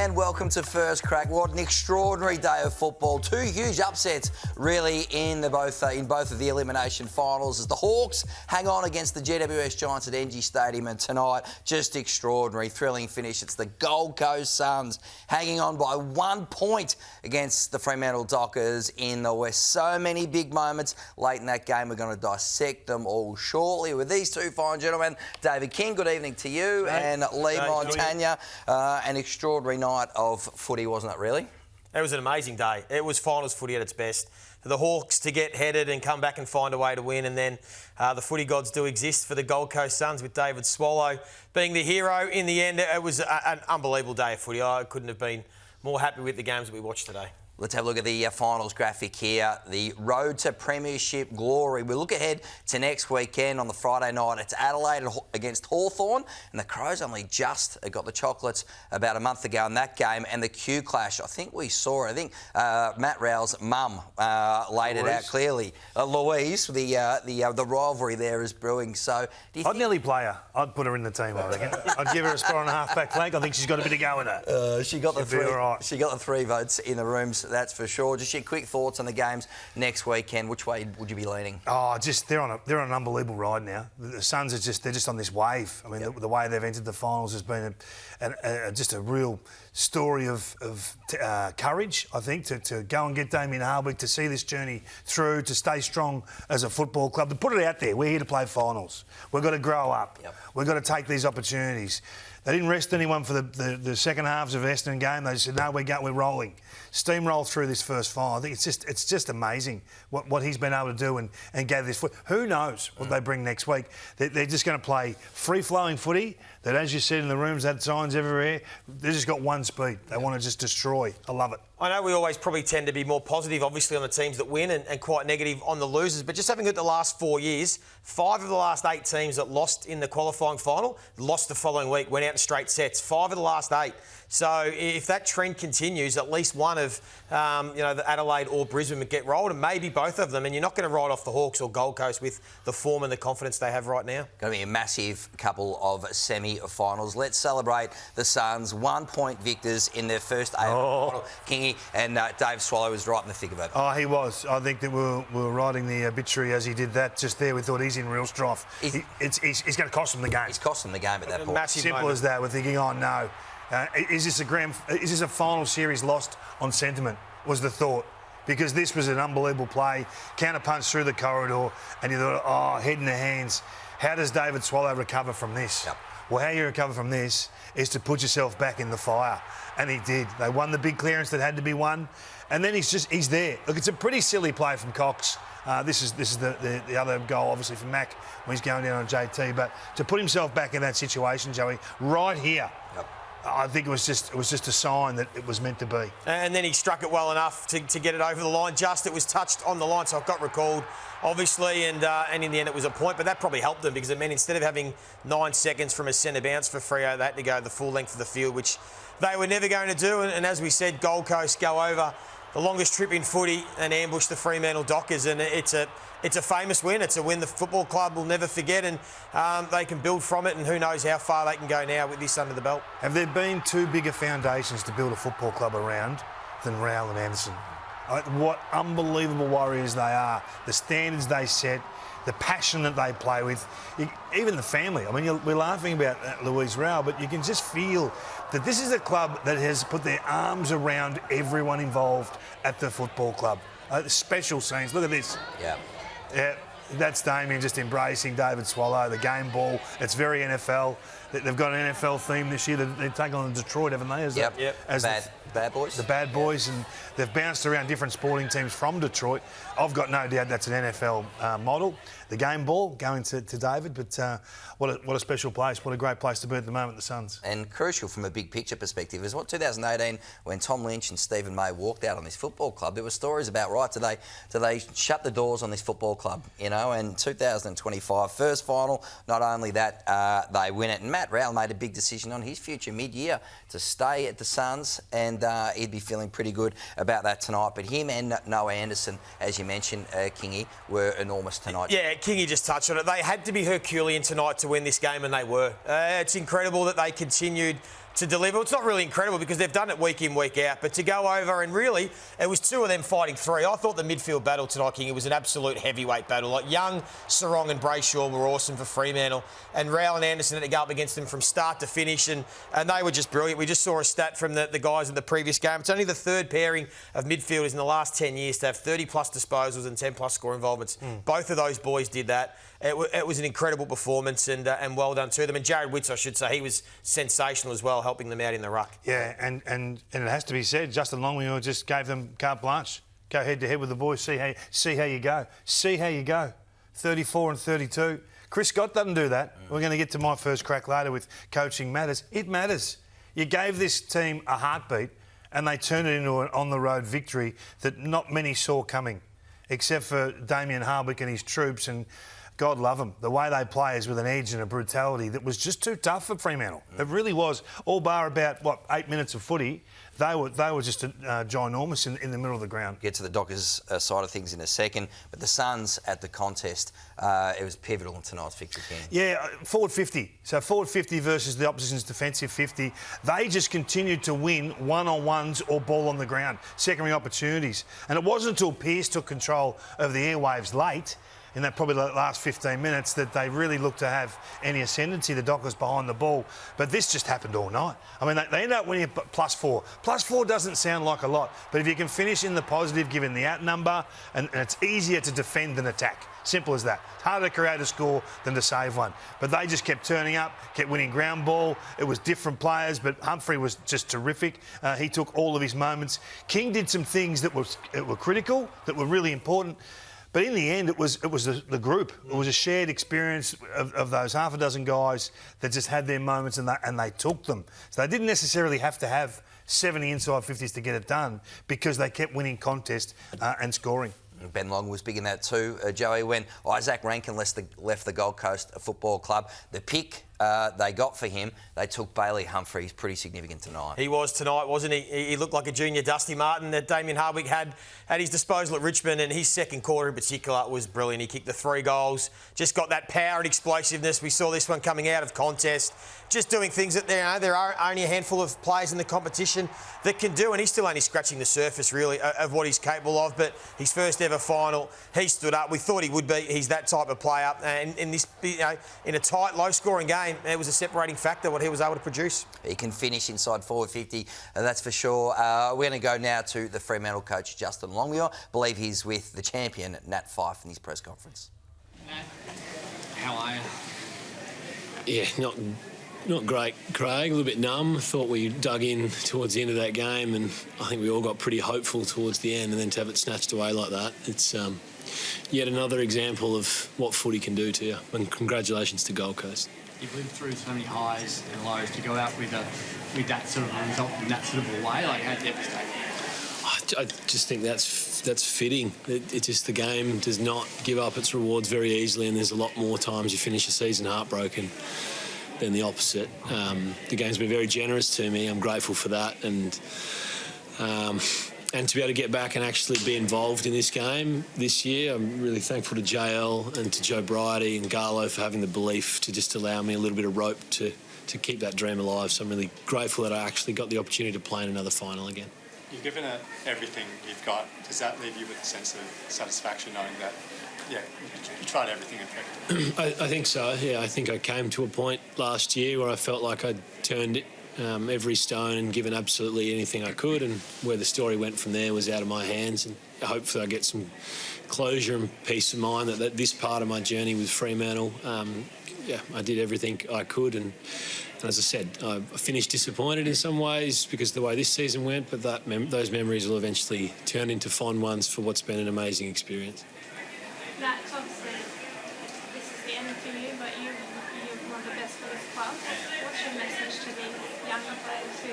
And welcome to First Crack. What an extraordinary day of football. Two huge upsets, really, in both of the elimination finals as the Hawks hang on against the GWS Giants at NG Stadium, and tonight, just extraordinary, thrilling finish. It's the Gold Coast Suns hanging on by 1 point against the Fremantle Dockers in the West. So many big moments late in that game. We're going to dissect them all shortly with these two fine gentlemen. David King, good evening to you, and Leigh Montagna. An extraordinary night of footy, wasn't it, really? It was an amazing day. It was finals footy at its best. For the Hawks to get headed and come back and find a way to win, and then the footy gods do exist for the Gold Coast Suns with David Swallow being the hero in the end. It was an unbelievable day of footy. I couldn't have been more happy with the games that we watched today. Let's have a look at the finals graphic here. The road to premiership glory. We look ahead to next weekend on the Friday night. It's Adelaide against Hawthorn, and the Crows only just got the chocolates about a month ago in that game. And the Q clash, I think we saw it. I think Matt Rao's mum laid it out clearly. Louise, the rivalry there is brewing. So I'd nearly play her. I'd put her in the team, I reckon. I'd give her a spot on a half-back flank. I think she's got a bit of go in her. She got the three votes in the rooms. That's for sure. Just your quick thoughts on the games next weekend. Which way would you be leaning? Oh, they're on an unbelievable ride now. The Suns they're just on this wave. I mean, the way they've entered the finals has been just a real story of courage, I think, to go and get Damien Hardwick, to see this journey through, to stay strong as a football club, to put it out there. We're here to play finals. We've got to grow up. Yep. We've got to take these opportunities. They didn't rest anyone for the second halves of the Essendon game. They said, no, we're rolling. Steamroll through this first final. I think it's just amazing what he's been able to do and gather this foot. Who knows what they bring next week? They're just going to play free-flowing footy that, as you said in the rooms, had signs everywhere. They've just got one speed. They want to just destroy. I love it. I know we always probably tend to be more positive, obviously, on the teams that win and quite negative on the losers, but just having looked at the last 4 years, 5 of the last 8 teams that lost in the qualifying final lost the following week, went out in straight sets. 5 of the last 8. So if that trend continues, at least one of the Adelaide or Brisbane would get rolled, and maybe both of them, and you're not going to ride off the Hawks or Gold Coast with the form and the confidence they have right now. Going to be a massive couple of semi-finals. Let's celebrate the Suns 1 point victors in their first final. Kingy and Dave Swallow was right in the thick of it. Oh, he was. I think that we were riding the obituary as he did that just there. We thought he's in real strife. He's going to cost them the game. He's cost them the game at that point. Simple as that. We're thinking, oh no. Is this a final series lost on sentiment, was the thought. Because this was an unbelievable play, counter-punch through the corridor, and you thought, oh, head in the hands. How does David Swallow recover from this? Yep. Well, how you recover from this is to put yourself back in the fire. And he did. They won the big clearance that had to be won. And then he's there. Look, it's a pretty silly play from Cox. This is the other goal, obviously, from Mac when he's going down on JT. But to put himself back in that situation, Joey, right here, yep. I think it was just a sign that it was meant to be. And then he struck it well enough to get it over the line. It was touched on the line, so it got recalled, obviously, and in the end it was a point. But that probably helped them because it meant instead of having 9 seconds from a centre bounce for Freo, they had to go the full length of the field, which they were never going to do. And as we said, Gold Coast go over the longest trip in footy and ambush the Fremantle Dockers, and it's a famous win. It's a win the football club will never forget, and they can build from it, and who knows how far they can go now with this under the belt. Have there been 2 bigger foundations to build a football club around than Rowell and Anderson? What unbelievable warriors they are, the standards they set, the passion that they play with, even the family. I mean, we're laughing about Louise Rowell, but you can just feel that this is a club that has put their arms around everyone involved at the football club. Special scenes. Look at this. Yeah, that's Damien just embracing David Swallow, the game ball. It's very NFL. They've got an NFL theme this year. They've taken on Detroit, haven't they? As Bad boys. The bad boys, and they've bounced around different sporting teams from Detroit. I've got no doubt that's an NFL model. The game ball going to David, but what a special place. What a great place to be at the moment, the Suns. And crucial from a big picture perspective is what 2018, when Tom Lynch and Stephen May walked out on this football club, there were stories about, right, do they shut the doors on this football club, and 2025, first final, not only that, they win it. And Matt Rowell made a big decision on his future mid-year to stay at the Suns, and he'd be feeling pretty good about that tonight. But him and Noah Anderson, as you mentioned, Kingy, were enormous tonight. Yeah, Kingy just touched on it. They had to be Herculean tonight to win this game, and they were. It's incredible that they continued to deliver. It's not really incredible because they've done it week in, week out, but to go over and really, it was two of them fighting three. I thought the midfield battle tonight, King, it was an absolute heavyweight battle. Like Young, Sarong and Brayshaw were awesome for Fremantle, and Rowell and Anderson had to go up against them from start to finish, and they were just brilliant. We just saw a stat from the guys in the previous game. It's only the third pairing of midfielders in the last 10 years to have 30-plus disposals and 10-plus score involvements. Both of those boys did that. It was an incredible performance and well done to them. And Jared Witts, I should say, he was sensational as well, helping them out in the ruck. Yeah, and it has to be said, Justin Longmuir just gave them carte blanche. Go head-to-head with the boys, see how you go. See how you go. 34 and 32. Chris Scott doesn't do that. We're going to get to my first crack later with coaching matters. It matters. You gave this team a heartbeat and they turned it into an on-the-road victory that not many saw coming, except for Damien Hardwick and his troops, and God love them. The way they play is with an edge and a brutality that was just too tough for Fremantle. It really was. All bar about, 8 minutes of footy, they were just ginormous in the middle of the ground. Get to the Dockers side of things in a second, but the Suns at the contest, it was pivotal in tonight's victory, King. Yeah, forward 50. So forward 50 versus the opposition's defensive 50. They just continued to win one-on-ones or ball on the ground, secondary opportunities. And it wasn't until Pearce took control of the airwaves late, in that probably the last 15 minutes, that they really looked to have any ascendancy, the Dockers behind the ball. But this just happened all night. I mean, they ended up winning +4. +4 doesn't sound like a lot, but if you can finish in the positive, given the outnumber, and it's easier to defend than attack. Simple as that. It's harder to create a score than to save one. But they just kept turning up, kept winning ground ball. It was different players, but Humphrey was just terrific. He took all of his moments. King did some things that were critical, that were really important. But in the end, it was the group. It was a shared experience of those half a dozen guys that just had their moments and they took them. So they didn't necessarily have to have 70 inside 50s to get it done, because they kept winning contests and scoring. Ben Long was big in that too, Joey, when Isaac Rankin left the Gold Coast Football Club. The pick they got for him, they took Bailey Humphries, pretty significant tonight. He was tonight, wasn't he? He looked like a junior Dusty Martin that Damien Hardwick had at his disposal at Richmond, and his second quarter in particular was brilliant. He kicked the 3 goals, just got that power and explosiveness. We saw this one coming out of contest, just doing things that there are only a handful of players in the competition that can do, and he's still only scratching the surface, really, of what he's capable of. But his first ever final, he stood up. We thought he would be. He's that type of player, and in this, in a tight, low-scoring game, it was a separating factor what he was able to produce. He can finish inside forward 50, that's for sure. We're going to go now to the Fremantle coach, Justin Longmuir. I believe he's with the champion, Nat Fyfe, in his press conference. Nat, how are you? Yeah, not great, Craig. A little bit numb. Thought we dug in towards the end of that game, and I think we all got pretty hopeful towards the end, and then to have it snatched away like that, it's yet another example of what footy can do to you. And congratulations to Gold Coast. You've lived through so many highs and lows. To go out with that sort of result in that sort of a way, like how devastating? I just think that's fitting. It's just the game does not give up its rewards very easily, and there's a lot more times you finish a season heartbroken than the opposite. The game's been very generous to me. I'm grateful for that, and to be able to get back and actually be involved in this game this year, I'm really thankful to JL and to Joe Bridie and Garlo for having the belief to just allow me a little bit of rope to keep that dream alive. So I'm really grateful that I actually got the opportunity to play in another final again. You've given it everything you've got. Does that leave you with a sense of satisfaction knowing that, yeah, you tried everything effectively? I think so, yeah. I think I came to a point last year where I felt like I'd turned it, every stone, and given absolutely anything I could, and where the story went from there was out of my hands, and hopefully I get some closure and peace of mind that this part of my journey with Fremantle, I did everything I could, and as I said, I finished disappointed in some ways because of the way this season went, but those memories will eventually turn into fond ones for what's been an amazing experience. That's obviously, this is the end for you, but you're one of the best for this club. What's your message to these younger players who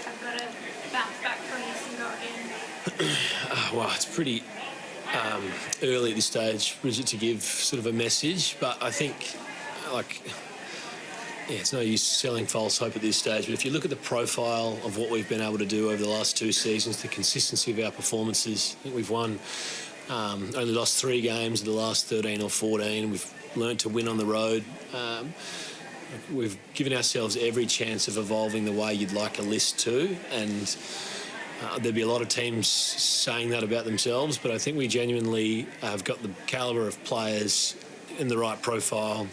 have got to bounce back from this and go again? Well, it's pretty early at this stage, Bridget, to give sort of a message, but I think, it's no use selling false hope at this stage, but if you look at the profile of what we've been able to do over the last 2 seasons, the consistency of our performances, I think we've won, only lost 3 games in the last 13 or 14. We've learned to win on the road. We've given ourselves every chance of evolving the way you'd like a list to, and there'd be a lot of teams saying that about themselves, but I think we genuinely have got the calibre of players in the right profile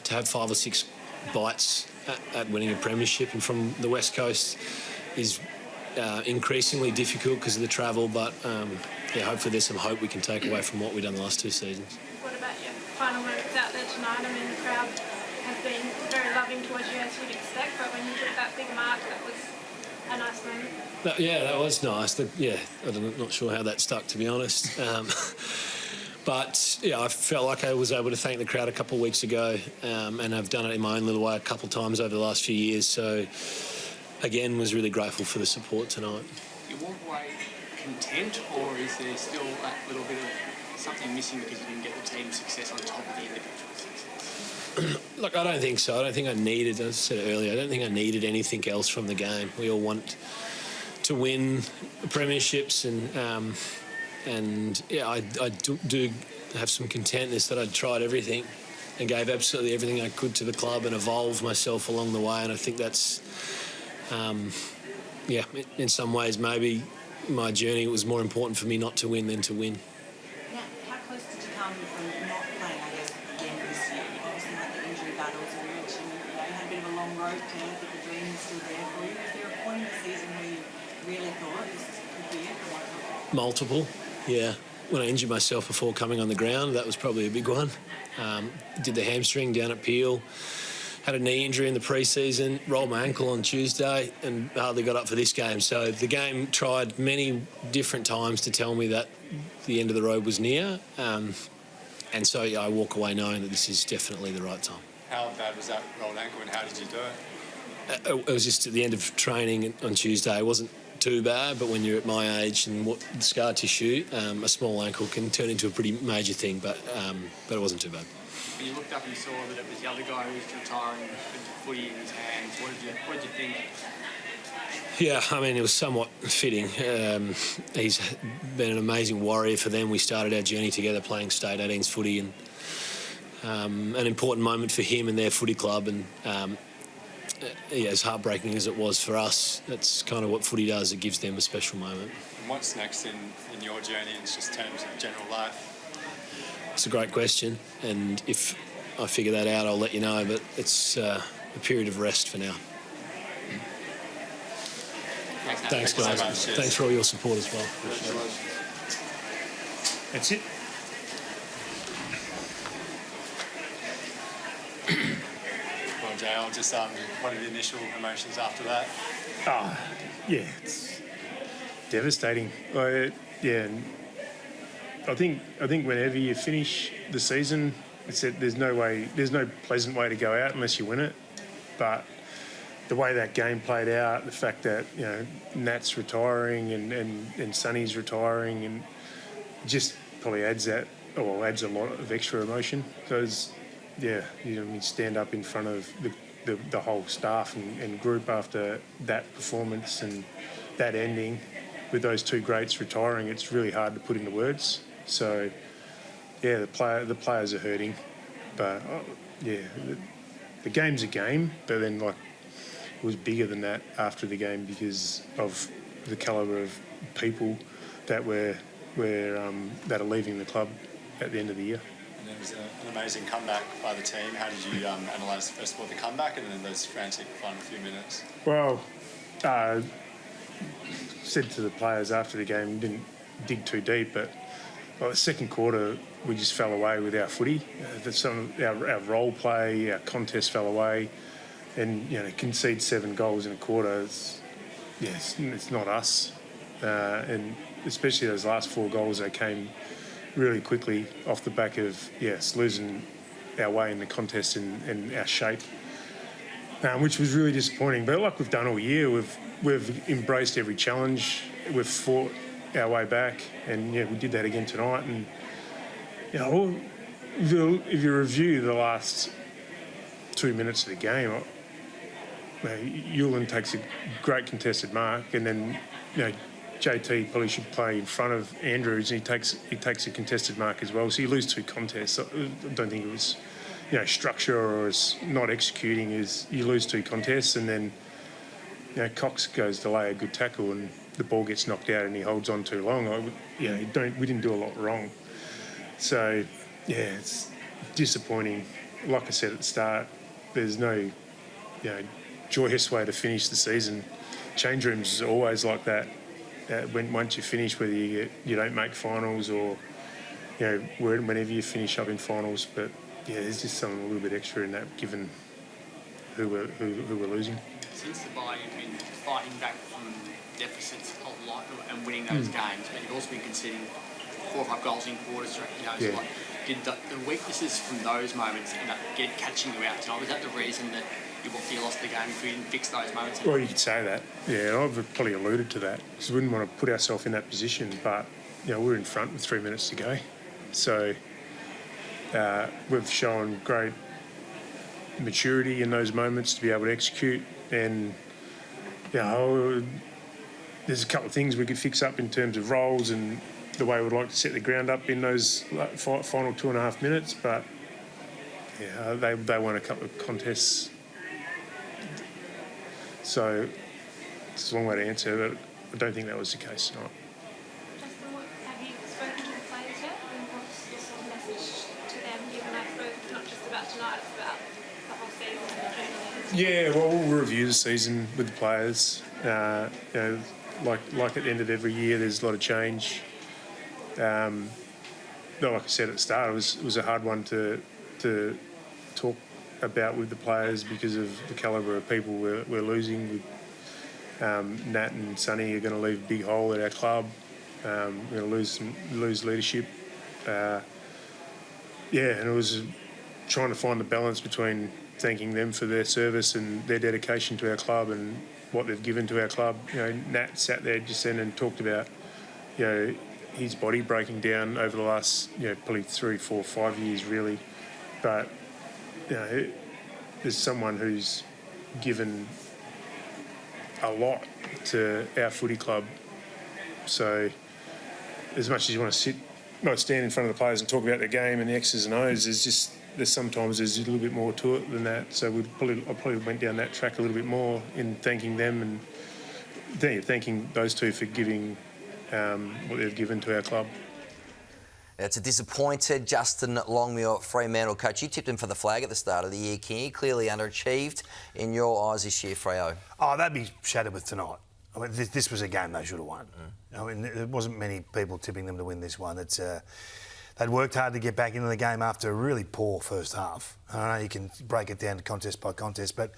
to have 5 or 6 bites at winning a premiership, and from the West Coast is increasingly difficult because of the travel, but hopefully there's some hope we can take away from what we've done the last 2 seasons. What about your final moments out there tonight? I mean, the crowd has been very loving towards you, as you'd expect, but when you took that big mark, that was a nice moment. That was nice. I'm not sure how that stuck, to be honest. But I felt like I was able to thank the crowd a couple of weeks ago, and I've done it in my own little way a couple of times over the last few years. So, again, was really grateful for the support tonight. You walk away content, or is there still that little bit of something missing because you didn't get the team success on top of the individual success? Look, I don't think so. I don't think I needed, as I said earlier, I don't think I needed anything else from the game. We all want to win premierships, and I do have some contentness that I'd tried everything and gave absolutely everything I could to the club and evolved myself along the way, and I think that's, in some ways maybe my journey was more important for me not to win than to win. Now, how close did you come from not playing, I guess, again this year? You obviously had the injury battles, and you mentioned you had a bit of a long road to it, but the dream is still there for you. Was there a point in the season where you really thought this could be it? Multiple, yeah. When I injured myself before coming on the ground, that was probably a big one. Did the hamstring down at Peel, had a knee injury in the pre-season, rolled my ankle on Tuesday and hardly got up for this game. So the game tried many different times to tell me that the end of the road was near. And so I walk away knowing that this is definitely the right time. How bad was that rolled ankle and how did you do it? It was just at the end of training on Tuesday. It wasn't too bad, but when you're at my age and what scar tissue, a small ankle can turn into a pretty major thing, but it wasn't too bad. When you looked up and saw that it was the other guy who was retiring with the footy in his hands, what did you think? Yeah, I mean, it was somewhat fitting. He's been an amazing warrior for them. We started our journey together playing state 18s footy, and an important moment for him and their footy club, and as heartbreaking as it was for us, that's kind of what footy does. It gives them a special moment. And what's next in your journey in just terms of general life? It's a great question, and if I figure that out, I'll let you know, but it's a period of rest for now. Thanks, guys. Thanks for all your support as well. That's it. Well, JL, just what are the initial emotions after that? It's devastating. I think whenever you finish the season, there's no pleasant way to go out unless you win it. But the way that game played out, the fact that Nat's retiring and Sonny's retiring, and just probably adds a lot of extra emotion. Because you stand up in front of the whole staff and group after that performance and that ending with those two greats retiring. It's really hard to put into words. So, the players are hurting, but the game's a game. But then, it was bigger than that after the game because of the calibre of people that that are leaving the club at the end of the year. And it was an amazing comeback by the team. How did you analyse first of all the comeback and then those frantic final few minutes? Well, said to the players after the game, didn't dig too deep, but the second quarter we just fell away with our footy. Our role play, our contest fell away, and concede 7 goals in a quarter. It's not us, and especially those last 4 goals, they came really quickly off the back of losing our way in the contest and our shape, which was really disappointing. But like we've done all year, we've embraced every challenge. We've fought our way back, and we did that again tonight. And if you review the last 2 minutes of the game, Ewan takes a great contested mark, and then JT probably should play in front of Andrews, and he takes a contested mark as well. So you lose 2 contests. I don't think it structure or is not executing is you lose 2 contests, and then Cox goes to lay a good tackle and the ball gets knocked out and he holds on too long. We didn't do a lot wrong. So it's disappointing. Like I said at the start, there's no joyous way to finish the season. Change rooms is always like that. Once you finish, whether you don't make finals or whenever you finish up in finals, but there's just something a little bit extra in that, given who we're losing. Since the bye, you've been fighting back from deficits a lot and winning those games, but you've also been conceding 4 or 5 goals in quarters. Did the weaknesses from those moments end up catching you out tonight? Was that the reason that you lost the game if we didn't fix those moments? Well, you could say that. Yeah, I've probably alluded to that because we wouldn't want to put ourselves in that position, but we're in front with 3 minutes to go. So we've shown great maturity in those moments to be able to execute, and there's a couple of things we could fix up in terms of roles and the way we'd like to set the ground up in those final 2.5 minutes, but they won a couple of contests. So it's a long way to answer, but I don't think that was the case tonight. Justin, have you spoken to the players yet? And what's your sort of message to them, given I suppose it's not just about tonight, it's about the whole season and Yeah, well, we'll review the season with the players. Like at the end of every year, there's a lot of change. Like I said at the start, it was a hard one to talk about with the players because of the calibre of people we're losing. Nat and Sonny are going to leave a big hole at our club. We're going to lose leadership. And it was trying to find the balance between thanking them for their service and their dedication to our club and what they've given to our club. Nat sat there just then and talked about, his body breaking down over the last, probably 3, 4, 5 years, really. But, there's someone who's given a lot to our footy club. So, as much as you want to stand in front of the players and talk about their game and the X's and O's, there's sometimes a little bit more to it than that. So I probably went down that track a little bit more in thanking them and thanking those two for giving what they've given to our club. It's a disappointed Justin Longmuir, Fremantle coach. You tipped him for the flag at the start of the year, King. Clearly underachieved in your eyes this year, Freo. Oh, that'd be shattered with tonight. I mean, this was a game they should have won. I mean, there wasn't many people tipping them to win this one. They'd worked hard to get back into the game after a really poor first half. I know you can break it down to contest by contest, but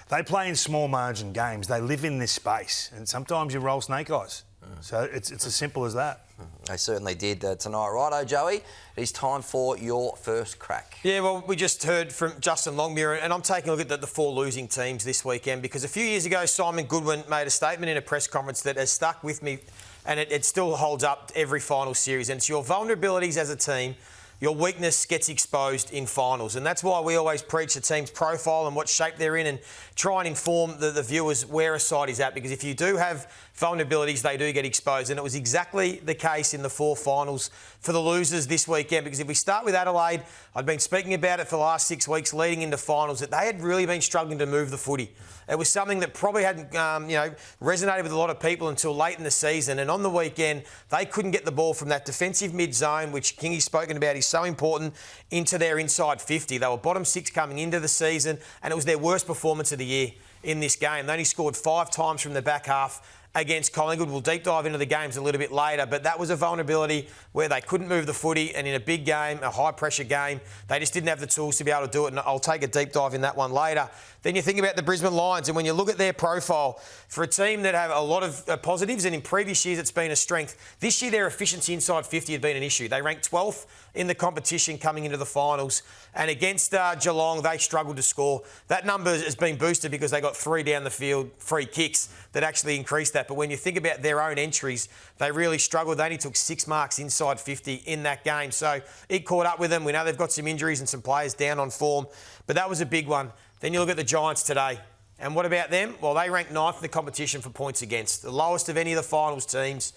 they play in small margin games. They live in this space, and sometimes you roll snake eyes. So it's as simple as that. They certainly did tonight. Righto, Joey, it is time for your first crack. Yeah, well, we just heard from Justin Longmuir, and I'm taking a look at the 4 losing teams this weekend because a few years ago, Simon Goodwin made a statement in a press conference that has stuck with me, and it still holds up every final series. And it's your vulnerabilities as a team. Your weakness gets exposed in finals. And that's why we always preach the team's profile and what shape they're in and try and inform the viewers where a side is at. Because if you do have vulnerabilities, they do get exposed. And it was exactly the case in the 4 finals for the losers this weekend. Because if we start with Adelaide, I'd been speaking about it for the last 6 weeks leading into finals, that they had really been struggling to move the footy. It was something that probably hadn't, resonated with a lot of people until late in the season. And on the weekend, they couldn't get the ball from that defensive mid-zone, which Kingy's spoken about is so important, into their inside 50. They were bottom 6 coming into the season, and it was their worst performance of the year in this game. They only scored 5 times from the back half against Collingwood. We'll deep dive into the games a little bit later, but that was a vulnerability where they couldn't move the footy, and in a big game, a high-pressure game, they just didn't have the tools to be able to do it, and I'll take a deep dive in that one later. Then you think about the Brisbane Lions, and when you look at their profile, for a team that have a lot of positives, and in previous years it's been a strength, this year their efficiency inside 50 had been an issue. They ranked 12th in the competition coming into the finals, and against Geelong, they struggled to score. That number has been boosted because they got 3 down the field, free kicks that actually increased that. But when you think about their own entries, they really struggled. They only took 6 marks inside 50 in that game. So it caught up with them. We know they've got some injuries and some players down on form, but that was a big one. Then you look at the Giants today. And what about them? Well, they ranked 9th in the competition for points against, the lowest of any of the finals teams.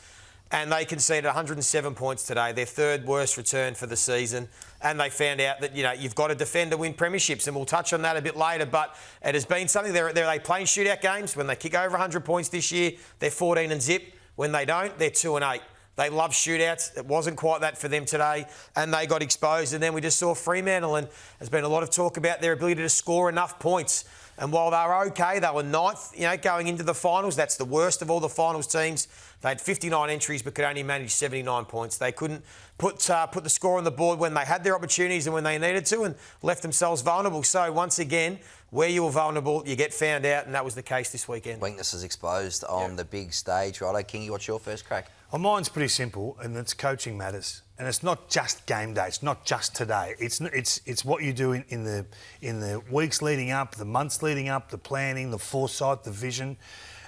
and they conceded 107 points today, their third worst return for the season. And they found out that, you've got to defend to win premierships, and we'll touch on that a bit later. But it has been something. They play in shootout games. When they kick over 100 points this year, they're 14 and zip. When they don't, they're 2 and 8. They love shootouts. It wasn't quite that for them today, and they got exposed. And then we just saw Fremantle, and there's been a lot of talk about their ability to score enough points. And while they were okay, they were ninth, going into the finals. That's the worst of all the finals teams. They had 59 entries but could only manage 79 points. They couldn't put the score on the board when they had their opportunities and when they needed to, and left themselves vulnerable. So once again, where you were vulnerable, you get found out, and that was the case this weekend. Weaknesses exposed on the big stage. Righto, Kingy, what's your first crack? Well, mine's pretty simple, and it's coaching matters. And it's not just game day. It's not just today. It's what you do in the weeks leading up, the months leading up, the planning, the foresight, the vision.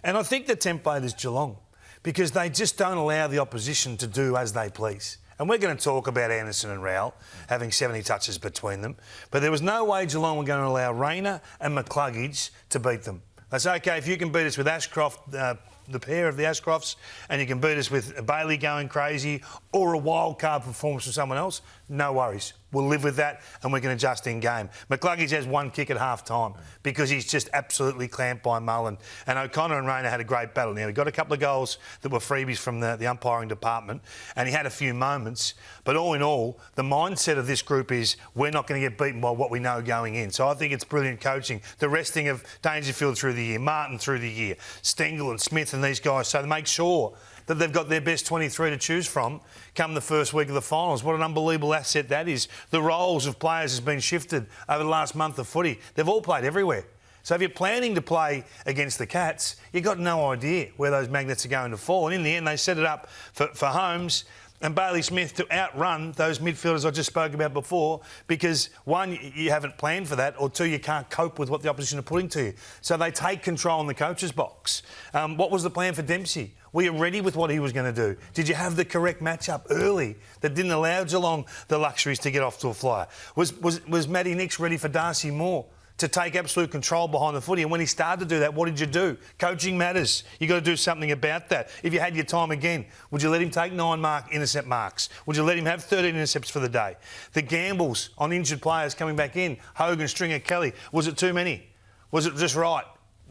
And I think the template is Geelong, because they just don't allow the opposition to do as they please. And we're going to talk about Anderson and Rowell having 70 touches between them. But there was no way Geelong were going to allow Rayner and McCluggage to beat them. They say, OK, if you can beat us with Ashcroft, the pair of the Ashcrofts, and you can beat us with Bailey going crazy or a wild card performance from someone else, no worries. We'll live with that, and we can adjust in game. McCluggage has one kick at half time because he's just absolutely clamped by Mullen. And O'Connor and Rayner had a great battle. Now, he got a couple of goals that were freebies from the umpiring department, and he had a few moments. But all in all, the mindset of this group is we're not going to get beaten by what we know going in. So I think it's brilliant coaching. The resting of Dangerfield through the year, Martin through the year, Stengel and Smith and these guys, so to make sure that they've got their best 23 to choose from come the first week of the finals. What an unbelievable asset that is. The roles of players has been shifted over the last month of footy. They've all played everywhere. So if you're planning to play against the Cats, you've got no idea where those magnets are going to fall. And in the end, they set it up for Holmes and Bailey Smith to outrun those midfielders I just spoke about before, because one, you haven't planned for that, or two, you can't cope with what the opposition are putting to you. So they take control in the coach's box. What was the plan for Dempsey? Were you ready with what he was going to do? Did you have the correct matchup early that didn't allow Geelong the luxuries to get off to a flyer? Was Matty Nix ready for Darcy Moore to take absolute control behind the footy? And when he started to do that, what did you do? Coaching matters. You've got to do something about that. If you had your time again, would you let him take 9 intercept marks? Would you let him have 13 intercepts for the day? The gambles on injured players coming back in, Hogan, Stringer, Kelly, was it too many? Was it just right?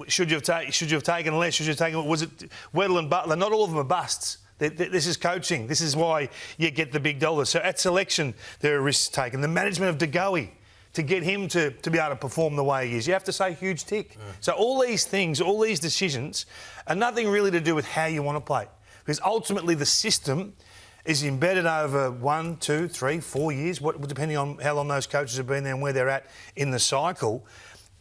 Should you have taken less? Should you have taken... Was it Weddle and Butler? Not all of them are busts. This is coaching. This is why you get the big dollars. So at selection, there are risks taken. The management of De Goey, to get him to be able to perform the way he is, you have to say huge tick. So all these things, all these decisions are nothing really to do with how you want to play. Because ultimately the system is embedded over 1, 2, 3, 4 years, depending on how long those coaches have been there and where they're at in the cycle.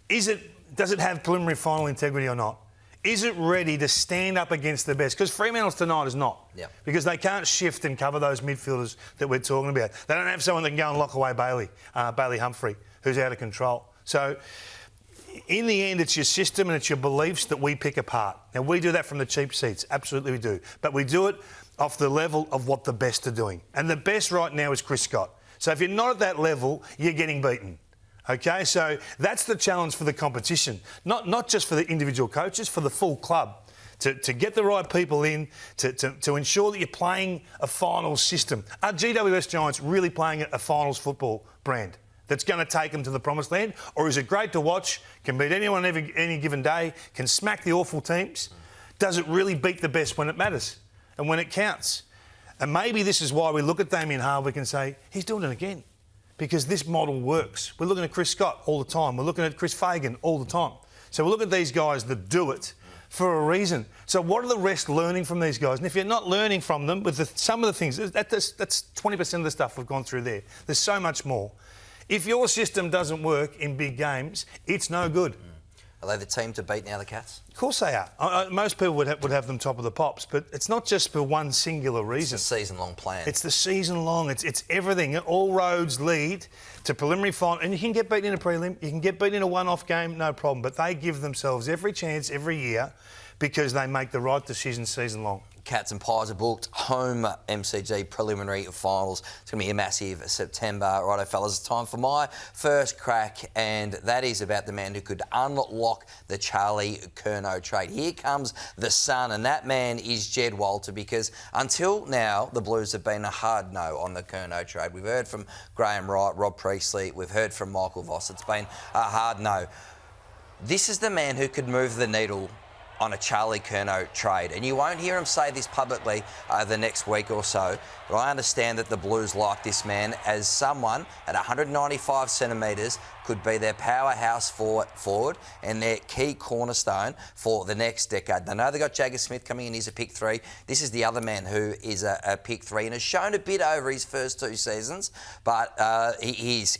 Does it have preliminary final integrity or not? Is it ready to stand up against the best? Because Fremantle's tonight is not. Yep. Because they can't shift and cover those midfielders that we're talking about. They don't have someone that can go and lock away Bailey Humphrey, who's out of control. So in the end, it's your system and it's your beliefs that we pick apart. Now, we do that from the cheap seats. Absolutely we do. But we do it off the level of what the best are doing. And the best right now is Chris Scott. So if you're not at that level, you're getting beaten. OK, so that's the challenge for the competition, not just for the individual coaches, for the full club, to get the right people in, to ensure that you're playing a finals system. Are GWS Giants really playing a finals football brand that's going to take them to the promised land? Or is it great to watch, can beat anyone any given day, can smack the awful teams? Does it really beat the best when it matters and when it counts? And maybe this is why we look at Damien Hardwick and say, he's doing it again. Because this model works. We're looking at Chris Scott all the time. We're looking at Chris Fagan all the time. So we look at these guys that do it for a reason. So what are the rest learning from these guys? And if you're not learning from them with some of the things, that's 20% of the stuff we've gone through there. There's so much more. If your system doesn't work in big games, it's no good. Are they the team to beat now, the Cats? Of course they are. Most people would have them top of the pops, but it's not just for one singular reason. It's a season-long plan. It's the season long. It's everything. All roads lead to preliminary final. And you can get beaten in a prelim. You can get beaten in a one-off game, no problem. But they give themselves every chance every year because they make the right decision season long. Cats and Pies are booked. Home MCG preliminary finals. It's going to be a massive September. Righto, fellas, it's time for my first crack, and that is about the man who could unlock the Charlie Curnow trade. Here comes the sun, and that man is Jed Walter, because until now, the Blues have been a hard no on the Curnow trade. We've heard from Graham Wright, Rob Priestley, we've heard from Michael Voss. It's been a hard no. This is the man who could move the needle on a Charlie Curnow trade. And you won't hear him say this publicly over the next week or so, but I understand that the Blues like this man as someone at 195 centimetres could be their powerhouse forward and their key cornerstone for the next decade. They know they've got Jagger Smith coming in, he's a pick 3. This is the other man who is a pick 3 and has shown a bit over his first 2 seasons, but he's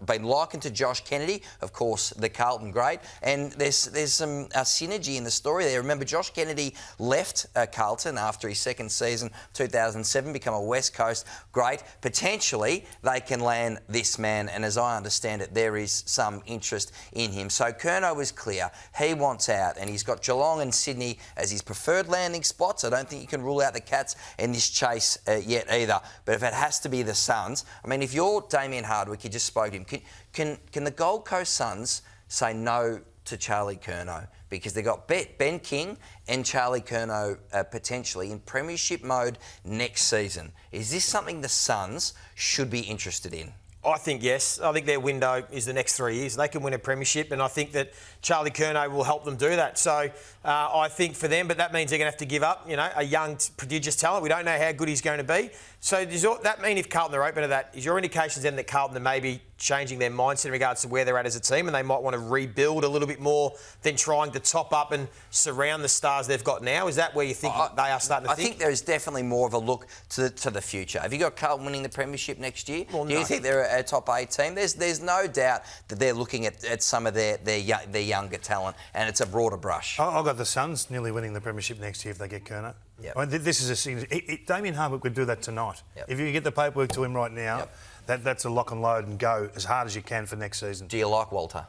been likened to Josh Kennedy, of course, the Carlton great, and there's some synergy in the story there. Remember, Josh Kennedy left Carlton after his second season, 2007, become a West Coast great. Potentially, they can land this man, and as I understand it, there is some interest in him. So Curnow is clear. He wants out, and he's got Geelong and Sydney as his preferred landing spots. I don't think you can rule out the Cats in this chase yet either. But if it has to be the Suns, I mean, if you're Damien Hardwick, you just spoke to him, can the Gold Coast Suns say no to Charlie Curnow? Because they've got Ben King and Charlie Curnow potentially in premiership mode next season. Is this something the Suns should be interested in? I think yes. I think their window is the next 3 years. They can win a premiership, and I think that Charlie Curnow will help them do that. So I think for them, but that means they're going to have to give up, a young, prodigious talent. We don't know how good he's going to be. So does that mean if Carlton are open to that, is your indications then that Carlton are maybe changing their mindset in regards to where they're at as a team, and they might want to rebuild a little bit more than trying to top up and surround the stars they've got now? Is that where you think they are starting to think? I think there is definitely more of a look to the future. Have you got Carlton winning the premiership next year? Well, Do you think they're a top 8 team? There's no doubt that they're looking at some of their younger talent, and it's a broader brush. I've got the Suns nearly winning the premiership next year if they get Curnow. Yep. I mean, this is a scene. Damien Hardwick would do that tonight. Yep. If you get the paperwork to him right now, that's a lock and load and go as hard as you can for next season. Do you like Walter,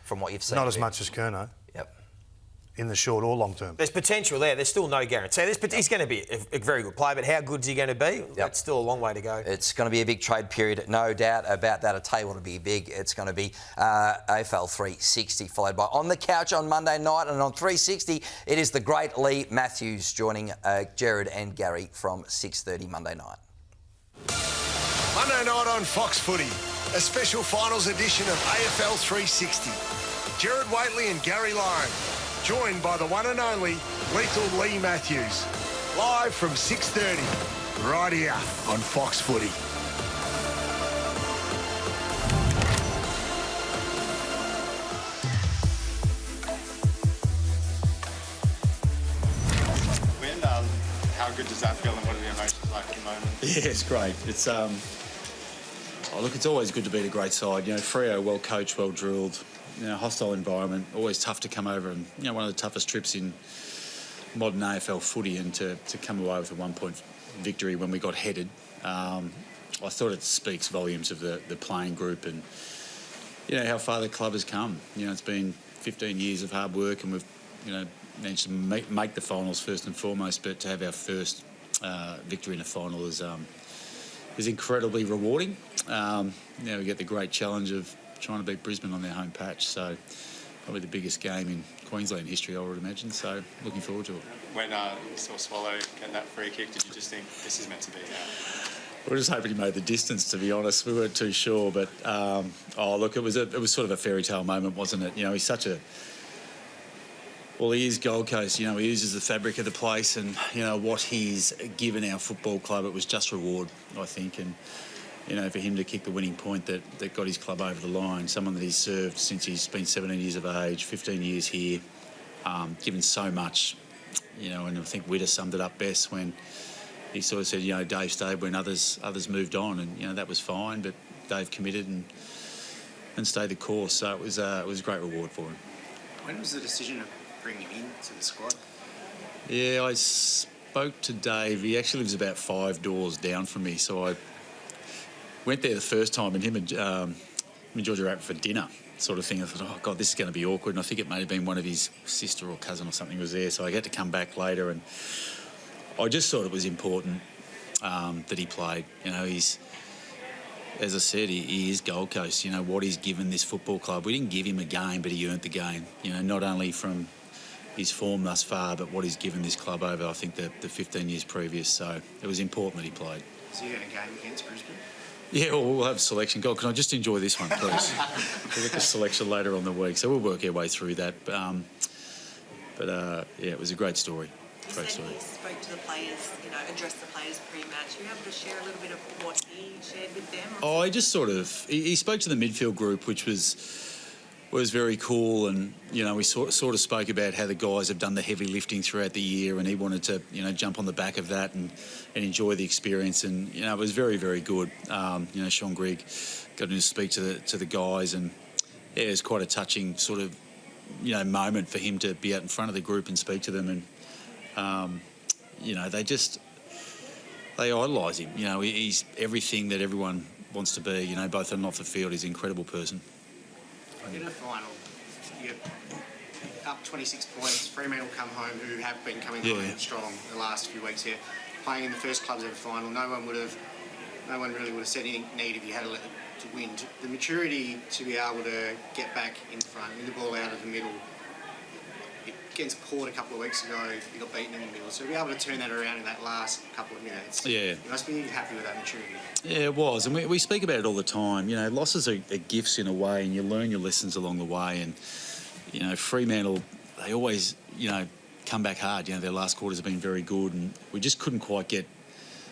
from what you've seen? Not as much as Curnow. Yep. In the short or long term. There's potential there. There's still no guarantee. He's going to be a very good player, but how good is he going to be? That's still a long way to go. It's going to be a big trade period, no doubt about that. I'll tell you what will be big. It's going to be AFL 360, followed by On the Couch on Monday night. And on 360, it is the great Leigh Matthews joining Jared and Gary from 6:30 Monday night. Monday night on Fox Footy, a special finals edition of AFL 360. Jared Waitley and Gary Lyon, joined by the one and only lethal Leigh Matthews. Live from 6:30, right here on Fox Footy. How good does that feel, and what are the emotions like at the moment? Yeah, it's great. It's it's always good to beat a great side. Freo, well coached, well drilled. Hostile environment, always tough to come over, and one of the toughest trips in modern AFL footy, and to come away with a 1-point victory when we got headed. I thought it speaks volumes of the playing group and how far the club has come. It's been 15 years of hard work, and we've managed to make the finals first and foremost, but to have our first victory in a final is incredibly rewarding. We get the great challenge of trying to beat Brisbane on their home patch, so probably the biggest game in Queensland history, I would imagine, so looking forward to it. When you saw Swallow get that free kick, did you just think this is meant to be now? We're just hoping he made the distance, to be honest. We weren't too sure, but it was sort of a fairy tale moment, wasn't it? He's such a... Well, he is Gold Coast. He uses the fabric of the place, and what he's given our football club, it was just reward, I think. And for him to kick the winning point that got his club over the line, someone that he's served since he's been 17 years of age, 15 years here, given so much, and I think Witter summed it up best when he sort of said, Dave stayed when others moved on, and that was fine, but Dave committed and stayed the course. So it was a great reward for him. When was the decision of bringing him into the squad? Yeah, I spoke to Dave. He actually lives about 5 doors down from me, so I went there the first time, and him and Georgia were out for dinner, sort of thing. I thought, oh God, this is going to be awkward. And I think it may have been one of his sister or cousin or something was there, so I had to come back later. And I just thought it was important that he played. You know, he's, as I said, he is Gold Coast. You know, what he's given this football club. We didn't give him a game, but he earned the game. You know, not only from his form thus far, but what he's given this club over, I think, the 15 years previous. So it was important that he played. Is he in a game against Brisbane? Yeah, well, we'll have selection. God, can I just enjoy this one, please? We'll get the selection later on the week, so we'll work our way through that. Yeah, it was a great story. You said he spoke to the players, you know, addressed the players pre-match. Are you able to share a little bit of what he shared with them? Oh, he just sort of... He spoke to the midfield group, which was very cool, and, you know, we sort of spoke about how the guys have done the heavy lifting throughout the year, and he wanted to, you know, jump on the back of that and enjoy the experience, and, you know, it was very, very good. You know, Sean Grigg got to speak to the guys, and, yeah, it was quite a touching sort of, you know, moment for him to be out in front of the group and speak to them, and, you know, they idolise him. You know, he's everything that everyone wants to be, you know, both on and off the field. He's an incredible person. In a final, you're up 26 points. Fremantle come home, who have been coming home strong the last few weeks here, playing in the first clubs ever final. No one really would have said any need if you had to win. The maturity to be able to get back in front, win the ball out of the middle. Against Port a couple of weeks ago, you got beaten in the middle. So to be able to turn that around in that last couple of minutes, you must be happy with that maturity. Yeah, it was. And we speak about it all the time. You know, losses are gifts in a way, and you learn your lessons along the way. And, you know, Fremantle, they always, you know, come back hard. You know, their last quarters have been very good, and we just couldn't quite get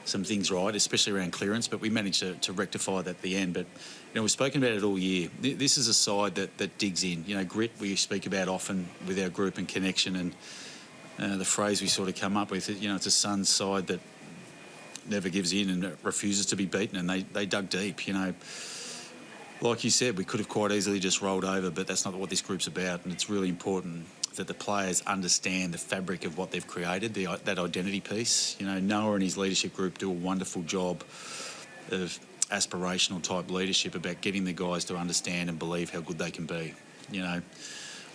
some things right, especially around clearance, but we managed to rectify that at the end. But, you know, we've spoken about it all year. This is a side that digs in. You know, grit we speak about often with our group and connection, and the phrase we sort of come up with, you know, it's a Suns side that never gives in and refuses to be beaten, and they dug deep, you know. Like you said, we could have quite easily just rolled over, but that's not what this group's about, and it's really important that the players understand the fabric of what they've created, that identity piece. You know, Noah and his leadership group do a wonderful job of aspirational type leadership about getting the guys to understand and believe how good they can be. You know,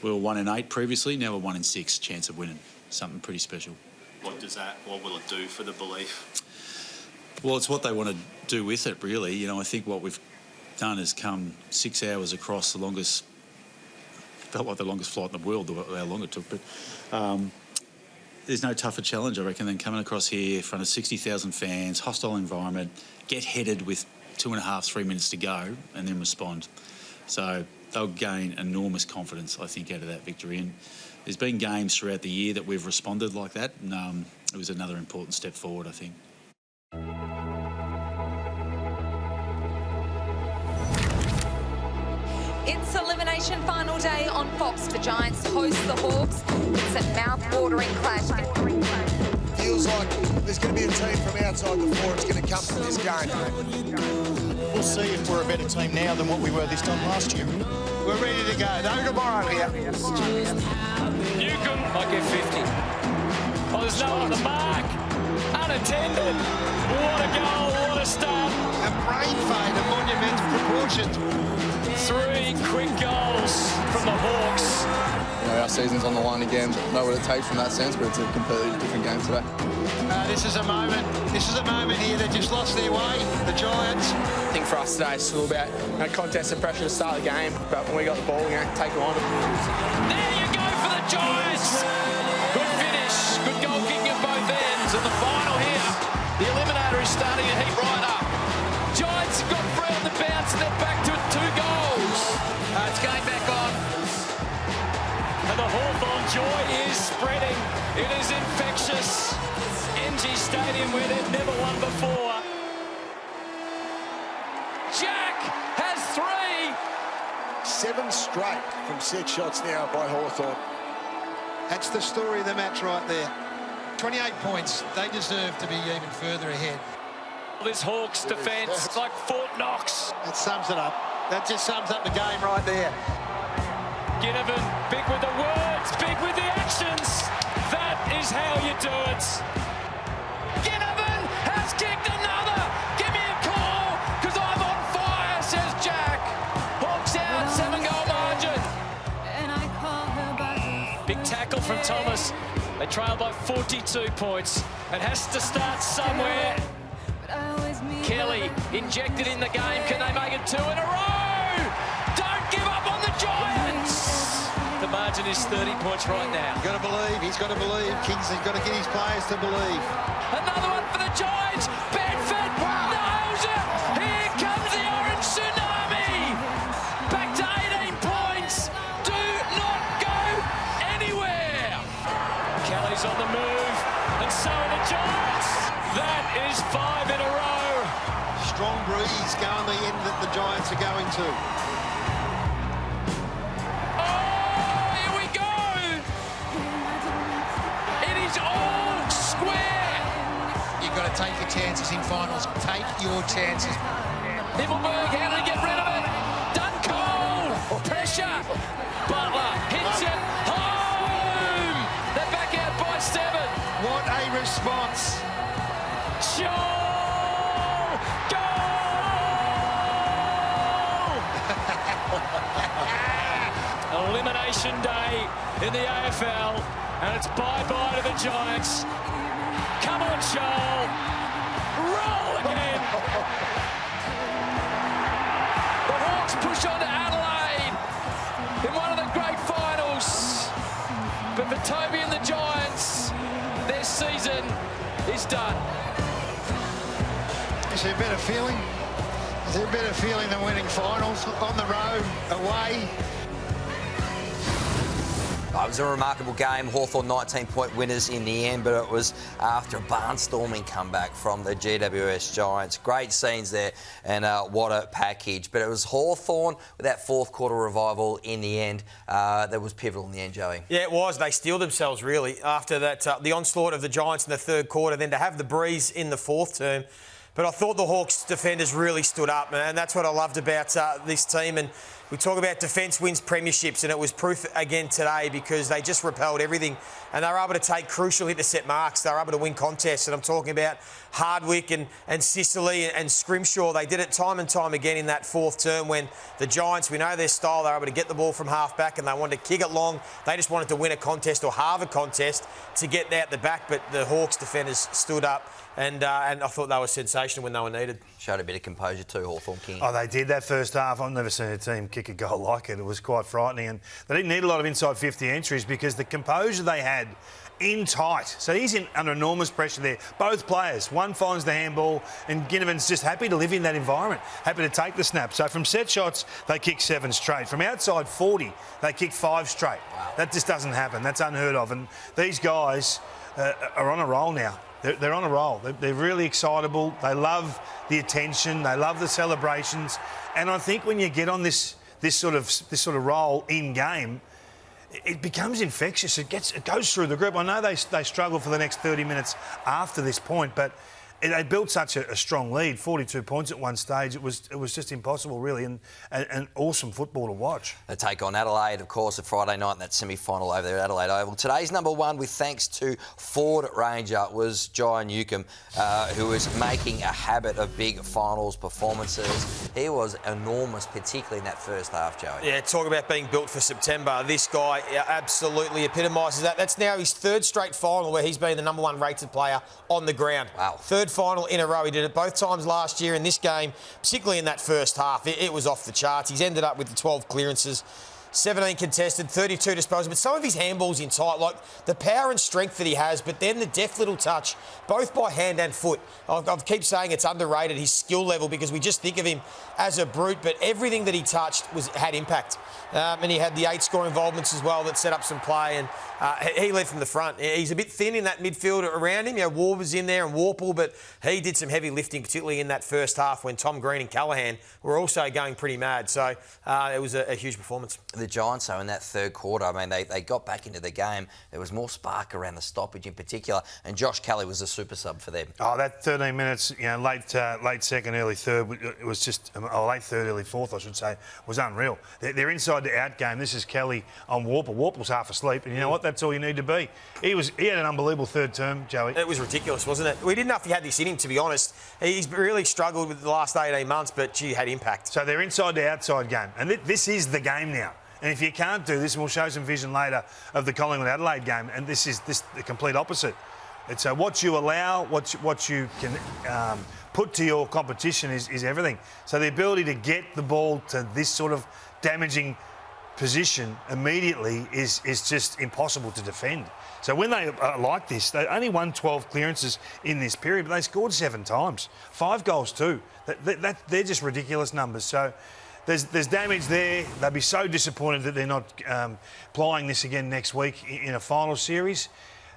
we were 1-8 previously, now we're 1-6 chance of winning. Something pretty special. What will it do for the belief? Well, it's what they want to do with it, really. You know, I think what we've done is come 6 hours across felt like the longest flight in the world, how long it took, but there's no tougher challenge, I reckon, than coming across here in front of 60,000 fans, hostile environment, get headed with 2.5, 3 minutes to go, and then respond. So they'll gain enormous confidence, I think, out of that victory. And there's been games throughout the year that we've responded like that, and it was another important step forward, I think. It's elimination final day on Fox. The Giants host the Hawks. It's a mouth-watering clash. Feels like there's going to be a team from outside the floor that's going to come from this game. We'll see if we're a better team now than what we were this time last year. We're ready to go. No tomorrow here. Newcomb might get 50. Oh, there's no one on the mark. Unattended. What a goal, what a start. A brain fade of monumental proportions. 3 quick goals from the Hawks. You know, our season's on the line again. Know what it takes from that sense, but it's a completely different game today. This is a moment here that just lost their way, the Giants. I think for us today it's all about contest and pressure to start the game, but when we got the ball, take it on. There you go for the Giants. Good finish, good goal kicking at both ends. And the final here, the eliminator is starting to heat right up. Giants have got free on the bounce and they're back to 2 goals. It's going back on. And the Hawthorn joy is spreading. It is infectious. MG Stadium where they've never won before. Jack has 3. 7 straight from set shots now by Hawthorn. That's the story of the match right there. 28 points. They deserve to be even further ahead. This Hawks defence, it's like Fort Knox. That sums it up. That just sums up the game right there. Ginnivan, big with the words, big with the actions. That is how you do it. Ginnivan has kicked another. Give me a call, because I'm on fire, says Jack. Hawks out, 7-goal margin. Big tackle from Thomas. They trail by 42 points. It has to start somewhere. Kelly injected in the game. Can they make it 2 in a row? Don't give up on the Giants. The margin is 30 points right now. You've got to believe. He's got to believe. Kingsley's got to get his players to believe. Another one for the Giants. Bedford nails it. Here comes the orange tsunami. Back to 18 points. Do not go anywhere. Kelly's on the move, and so are the Giants. That is 5 in a row. Strong breeze going the end that the Giants are going to. Oh, here we go. It is all square. You've got to take your chances in finals. Take your chances. Himmelberg, how do they get rid of it? Done cold. Pressure. Butler hits it home. They're back out by 7. What a response. Elimination day in the AFL, and it's bye-bye to the Giants. Come on, Joel. Roll again. The Hawks push on to Adelaide in one of the great finals. But for Toby and the Giants, their season is done. Is there a better feeling? Is there a better feeling than winning finals on the road, away? It was a remarkable game. Hawthorn 19-point winners in the end, but it was after a barnstorming comeback from the GWS Giants. Great scenes there, and what a package. But it was Hawthorn with that fourth quarter revival in the end that was pivotal in the end, Joey. Yeah, it was. They steeled themselves, really, after that the onslaught of the Giants in the third quarter, then to have the breeze in the fourth term. But I thought the Hawks defenders really stood up, and that's what I loved about this team. And we talk about defence wins premierships, and it was proof again today because they just repelled everything, and they were able to take crucial intercept marks. They were able to win contests, and I'm talking about Hardwick and Sicily and Scrimshaw. They did it time and time again in that fourth term when the Giants, we know their style, they were able to get the ball from half back and they wanted to kick it long. They just wanted to win a contest or halve a contest to get out the back, but the Hawks defenders stood up. And I thought they were sensational when they were needed. Showed a bit of composure too, Hawthorn King. Oh, they did that first half. I've never seen a team kick a goal like it. It was quite frightening. And they didn't need a lot of inside 50 entries because the composure they had in tight. So he's under enormous pressure there. Both players. One finds the handball and Ginnivan's just happy to live in that environment, happy to take the snap. So from set shots, they kick 7 straight. From outside 40, they kick 5 straight. Wow. That just doesn't happen. That's unheard of. And these guys are on a roll now. They're on a roll. They're really excitable. They love the attention. They love the celebrations. And I think when you get on this sort of roll in game, it becomes infectious. It goes through the group. I know they struggle for the next 30 minutes after this point, but they built such a strong lead, 42 points at one stage. It was just impossible, really, and awesome football to watch. They take on Adelaide, of course, at Friday night in that semi-final over there at Adelaide Oval. Today's number one, with thanks to Ford Ranger, was Jai Newcomb, who was making a habit of big finals performances. He was enormous, particularly in that first half, Joey. Yeah, talk about being built for September. This guy absolutely epitomises that. That's now his third straight final where he's been the number one rated player on the ground. Wow. Third final in a row. He did it both times last year in this game, particularly in that first half. It was off the charts. He's ended up with the 12 clearances, 17 contested, 32 disposal. But some of his handballs in tight, like the power and strength that he has, but then the deft little touch, both by hand and foot. I keep saying it's underrated, his skill level, because we just think of him as a brute, but everything that he touched had impact. And he had the 8 score involvements as well that set up some play, and he led from the front. He's a bit thin in that midfield around him. You know, War was in there and Warple, but he did some heavy lifting, particularly in that first half when Tom Green and Callaghan were also going pretty mad. So it was a huge performance. The Giants, though, in that third quarter, I mean, they got back into the game. There was more spark around the stoppage in particular, and Josh Kelly was a super sub for them. Oh, that 13 minutes, you know, late second, early third, it was just, late third, early fourth, I should say, was unreal. They're inside the out game. This is Kelly on Warple. Warple's half asleep, and you know what? That's all you need to be. He had an unbelievable third term, Joey. It was ridiculous, wasn't it? We didn't know if he had this in him, to be honest. He's really struggled with the last 18 months, but gee, had impact. So they're inside the outside game, and this is the game now. And if you can't do this, and we'll show some vision later of the Collingwood-Adelaide game, and this is the complete opposite. It's what you allow, what you can put to your competition is everything. So the ability to get the ball to this sort of damaging position immediately is just impossible to defend. So when they are like this, they only won 12 clearances in this period, but they scored 7 times. 5 goals too. They're just ridiculous numbers. So there's damage there. They'll be so disappointed that they're not plying this again next week in a final series.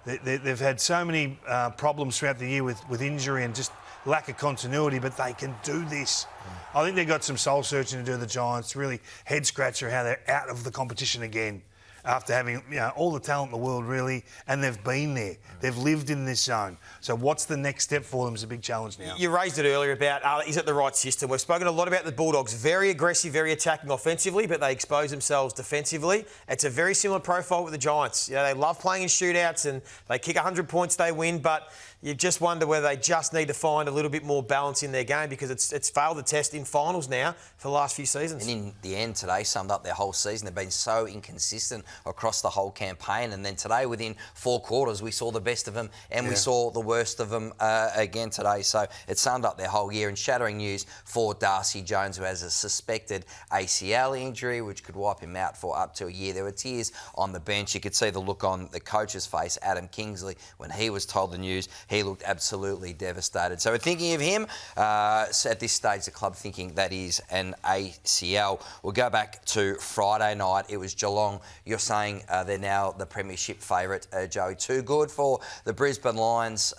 They've had so many problems throughout the year with injury and just lack of continuity, but they can do this. I think they've got some soul searching to do, the Giants. Really head scratcher how they're out of the competition again after having all the talent in the world, really, and they've been there. They've lived in this zone. So what's the next step for them is a big challenge now. You raised it earlier about is it the right system? We've spoken a lot about the Bulldogs. Very aggressive, very attacking offensively, but they expose themselves defensively. It's a very similar profile with the Giants. They love playing in shootouts and they kick 100 points, they win, but you just wonder whether they just need to find a little bit more balance in their game because it's failed the test in finals now for the last few seasons. And in the end, today summed up their whole season. They've been so inconsistent across the whole campaign. And then today, within 4 quarters, we saw the best of them and we saw the worst of them again today. So it summed up their whole year. And shattering news for Darcy Jones, who has a suspected ACL injury, which could wipe him out for up to a year. There were tears on the bench. You could see the look on the coach's face, Adam Kingsley, when he was told the news. He looked absolutely devastated. So we're thinking of him. So at this stage, the club thinking that is an ACL. We'll go back to Friday night. It was Geelong. You're saying they're now the premiership favourite, Joey. Too good for the Brisbane Lions,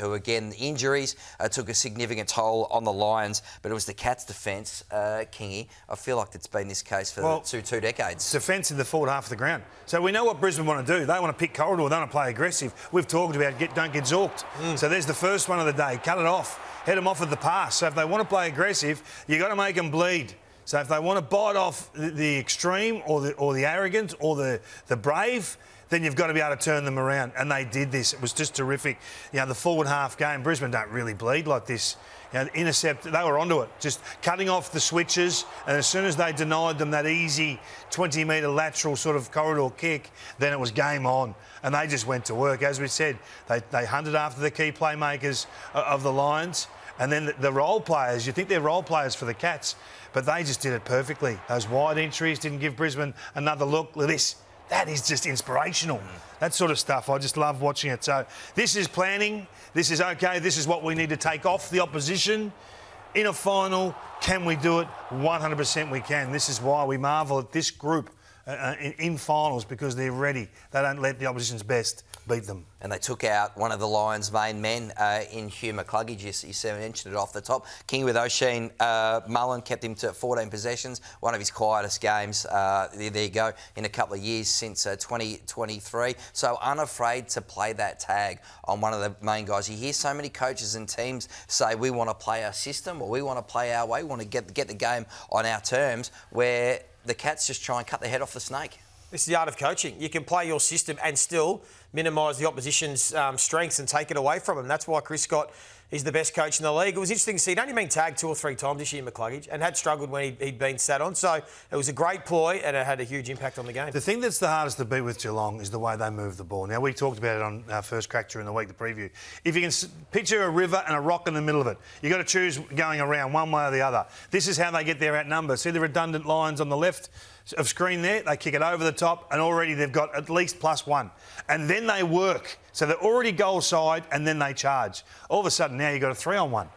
who, again, injuries took a significant toll on the Lions, but it was the Cats' defence, Kingy. I feel like it's been this case for two decades. Defence in the forward half of the ground. So we know what Brisbane want to do. They want to pick corridor. They want to play aggressive. We've talked about don't get zorked. So there's the first one of the day. Cut it off. Head them off at the pass. So if they want to play aggressive, you've got to make them bleed. So if they want to bite off the extreme or the arrogant or the brave, then you've got to be able to turn them around. And they did this. It was just terrific. The forward half game, Brisbane don't really bleed like this. Intercept, they were onto it, just cutting off the switches, and as soon as they denied them that easy 20-metre lateral sort of corridor kick, then it was game on, and they just went to work. As we said, they hunted after the key playmakers of the Lions, and then the role players, you think they're role players for the Cats, but they just did it perfectly. Those wide entries didn't give Brisbane another look. Look at this. That is just inspirational. That sort of stuff. I just love watching it. So this is planning. This is okay. This is what we need to take off the opposition. In a final, can we do it? 100% we can. This is why we marvel at this group in finals, because they're ready. They don't let the opposition's best beat them. And they took out one of the Lions' main men in Hugh McCluggage. You mentioned it off the top. King with O'Sheen Mullen kept him to 14 possessions, one of his quietest games, there you go, in a couple of years since 2023. So unafraid to play that tag on one of the main guys. You hear so many coaches and teams say we want to play our system or we want to play our way, we want to get the game on our terms, where the Cats just try and cut the head off the snake. This is the art of coaching. You can play your system and still minimise the opposition's strengths and take it away from them. That's why Chris Scott is the best coach in the league. It was interesting to see he'd only been tagged 2 or 3 times this year, McCluggage, and had struggled when he'd been sat on. So it was a great ploy and it had a huge impact on the game. The thing that's the hardest to beat with Geelong is the way they move the ball. Now, we talked about it on our first crack during the week, the preview. If you can picture a river and a rock in the middle of it, you've got to choose going around one way or the other. This is how they get their outnumber. See the redundant lines on the left of screen there? They kick it over the top and already they've got at least +1. And then they work. So they're already goal side and then they charge. All of a sudden now you've got a 3-on-1.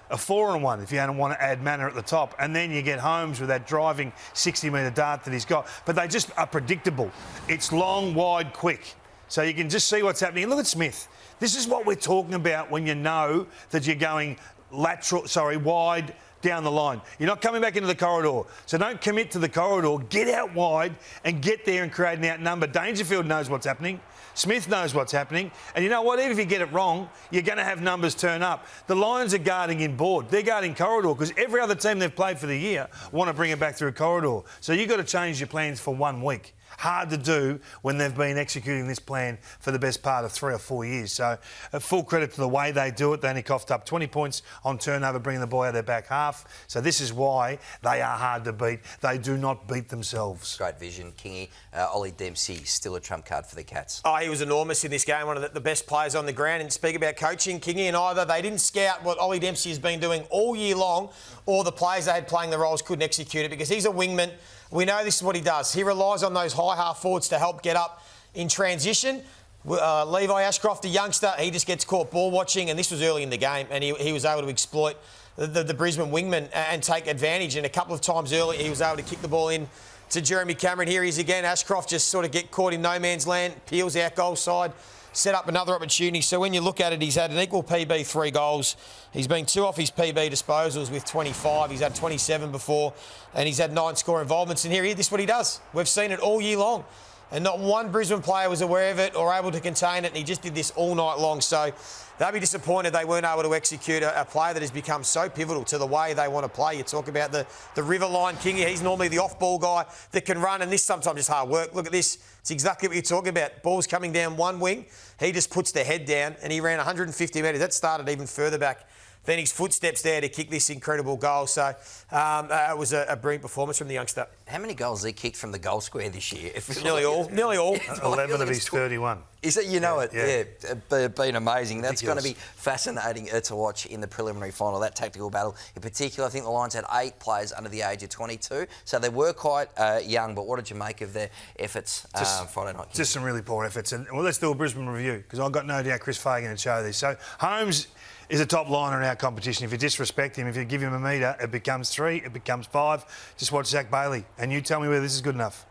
A 4-on-1 if you don't want to add Manor at the top. And then you get Holmes with that driving 60-metre dart that he's got. But they just are predictable. It's long, wide, quick. So you can just see what's happening. Look at Smith. This is what we're talking about when you know that you're going wide down the line. You're not coming back into the corridor. So don't commit to the corridor. Get out wide and get there and create an outnumber. Dangerfield knows what's happening. Smith knows what's happening. And you know what? Even if you get it wrong, you're going to have numbers turn up. The Lions are guarding in board. They're guarding corridor because every other team they've played for the year want to bring it back through corridor. So you've got to change your plans for 1 week. hard to do when they've been executing this plan for the best part of 3 or 4 years. So full credit to the way they do it. They only coughed up 20 points on turnover, bringing the ball out of their back half. So this is why they are hard to beat. They do not beat themselves. Great vision, Kingy. Ollie Dempsey, still a trump card for the Cats. Oh, he was enormous in this game, one of the best players on the ground. And speak about coaching, Kingy and either they didn't scout what Ollie Dempsey has been doing all year long, or the players they had playing the roles couldn't execute it, because he's a wingman. We know this is what he does. He relies on those high half forwards to help get up in transition. Levi Ashcroft, the youngster, he just gets caught ball watching, and this was early in the game, and he was able to exploit the Brisbane wingman and take advantage. And a couple of times early, he was able to kick the ball in to Jeremy Cameron. Here he is again. Ashcroft just sort of get caught in no man's land, peels out goal side, set up another opportunity. So when you look at it, he's had an equal PB, 3 goals. He's been 2 off his PB disposals with 25. He's had 27 before, and he's had 9 score involvements. And here, this is what he does. We've seen it all year long, and not one Brisbane player was aware of it or able to contain it, and he just did this all night long. So they'll be disappointed they weren't able to execute a player that has become so pivotal to the way they want to play. You talk about the river line Kingy. He's normally the off-ball guy that can run, and this sometimes is hard work. Look at this. It's exactly what you're talking about. Ball's coming down one wing. He just puts the head down, and he ran 150 metres. That started even further back than his footsteps there to kick this incredible goal. So it was a brilliant performance from the youngster. How many goals has he kicked from the goal square this year? Nearly all. 11 of his 31. Is it? You know it. Yeah. Been amazing. That's going to Ridiculous. be fascinating to watch in the preliminary final, that tactical battle. In particular, I think the Lions had 8 players under the age of 22, so they were quite young. But what did you make of their efforts Friday night? Just some really poor efforts. And well, let's do a Brisbane review, because I've got no doubt Chris Fagan would show this. So Holmes is a top liner in our competition. If you disrespect him, if you give him a metre, it becomes 3, it becomes 5. Just watch Zach Bailey, and you tell me whether this is good enough.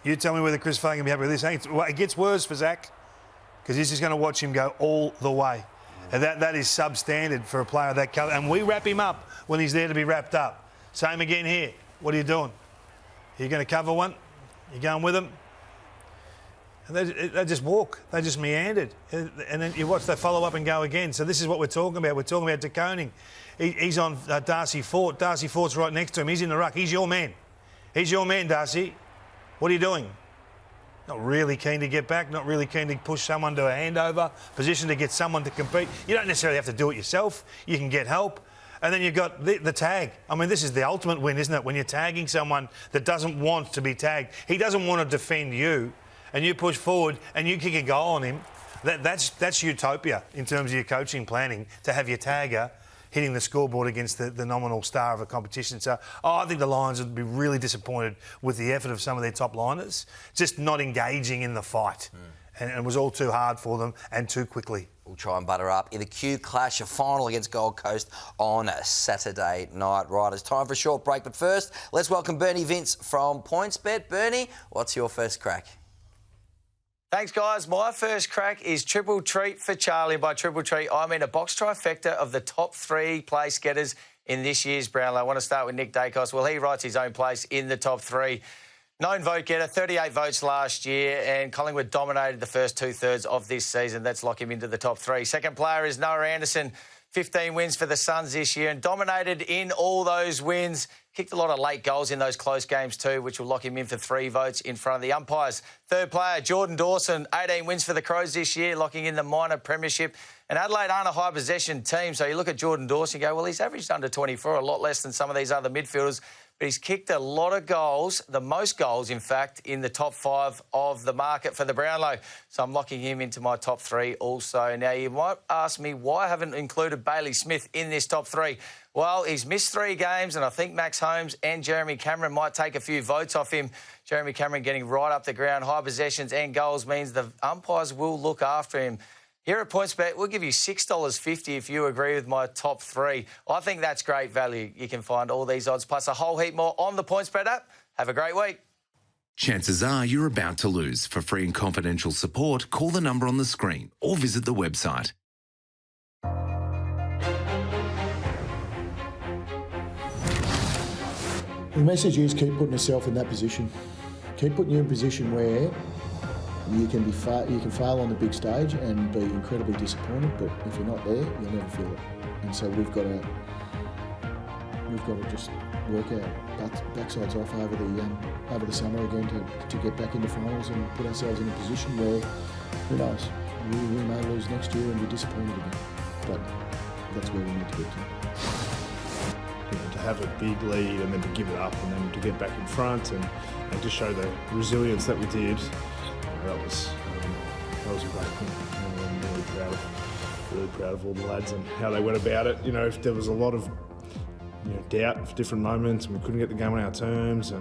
You tell me whether Chris Fagan will be happy with this. It gets worse for Zach, because he's just going to watch him go all the way. And that is substandard for a player of that calibre. And we wrap him up when he's there to be wrapped up. Same again here. What are you doing? Are you going to cover one? You going with him? And they just walk. They just meandered. And then you watch they follow up and go again. So this is what we're talking about. We're talking about De Koning. He's on Darcy Fort. Darcy Fort's right next to him. He's in the ruck. He's your man. He's your man, Darcy. What are you doing? Not really keen to get back, not really keen to push someone to a handover position to get someone to compete. You don't necessarily have to do it yourself. You can get help. And then you've got the tag. I mean, this is the ultimate win, isn't it? When you're tagging someone that doesn't want to be tagged. He doesn't want to defend you, and you push forward and you kick a goal on him. That's utopia in terms of your coaching planning, to have your tagger hitting the scoreboard against the nominal star of a competition. So I think the Lions would be really disappointed with the effort of some of their top liners, just not engaging in the fight. And it was all too hard for them and too quickly. We'll try and butter up in the Q Clash, a final against Gold Coast on Saturday night. Right, it's time for a short break. But first, let's welcome Bernie Vince from PointsBet. Bernie, what's your first crack? Thanks, guys. My first crack is Triple Treat for Charlie. By Triple Treat, I mean a box trifecta of the top 3 place getters in this year's Brownlow. I want to start with Nick Dacos. Well, he writes his own place in the top 3. Known vote getter, 38 votes last year, and Collingwood dominated the first 2/3 of this season. That's locked him into the top 3. Second player is Noah Anderson. 15 wins for the Suns this year and dominated in all those wins. Kicked a lot of late goals in those close games too, which will lock him in for 3 votes in front of the umpires. Third player, Jordan Dawson, 18 wins for the Crows this year, locking in the minor premiership. And Adelaide aren't a high possession team, so you look at Jordan Dawson and go, well, he's averaged under 24, a lot less than some of these other midfielders. But he's kicked a lot of goals, the most goals, in fact, in the top 5 of the market for the Brownlow. So I'm locking him into my top 3 also. Now, you might ask me why I haven't included Bailey Smith in this top 3. Well, he's missed 3 games, and I think Max Holmes and Jeremy Cameron might take a few votes off him. Jeremy Cameron getting right up the ground, high possessions and goals means the umpires will look after him. Here at PointsBet, we'll give you $6.50 if you agree with my top 3. I think that's great value. You can find all these odds plus a whole heap more on the PointsBet app. Have a great week. Chances are you're about to lose. For free and confidential support, call the number on the screen or visit the website. The message is keep putting yourself in that position. Keep putting you in a position where you can fail on the big stage and be incredibly disappointed, but if you're not there, you'll never feel it. And so we've got to just work our backsides off over the summer again to get back into finals and put ourselves in a position where, who knows, we may lose next year and be disappointed again. But that's where we need to get to. To have a big lead and then to give it up and then to get back in front and to show the resilience that we did, that was a great thing. I'm really proud of all the lads and how they went about it. If there was a lot of doubt for different moments and we couldn't get the game on our terms,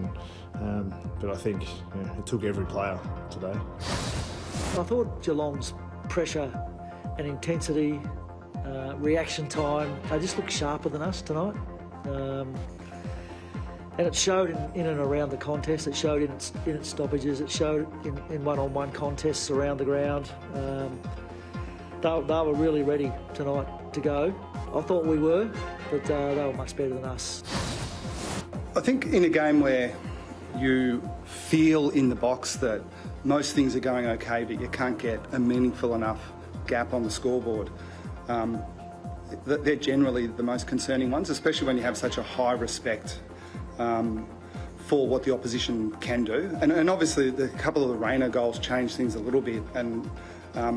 but I think it took every player today. I thought Geelong's pressure and intensity, reaction time, they just looked sharper than us tonight. And it showed in and around the contest, it showed in its stoppages, it showed in one-on-one contests around the ground. They were really ready tonight to go. I thought we were, but they were much better than us. I think in a game where you feel in the box that most things are going okay, but you can't get a meaningful enough gap on the scoreboard, they're generally the most concerning ones, especially when you have such a high respect for what the opposition can do. And obviously a couple of the Rayner goals changed things a little bit. And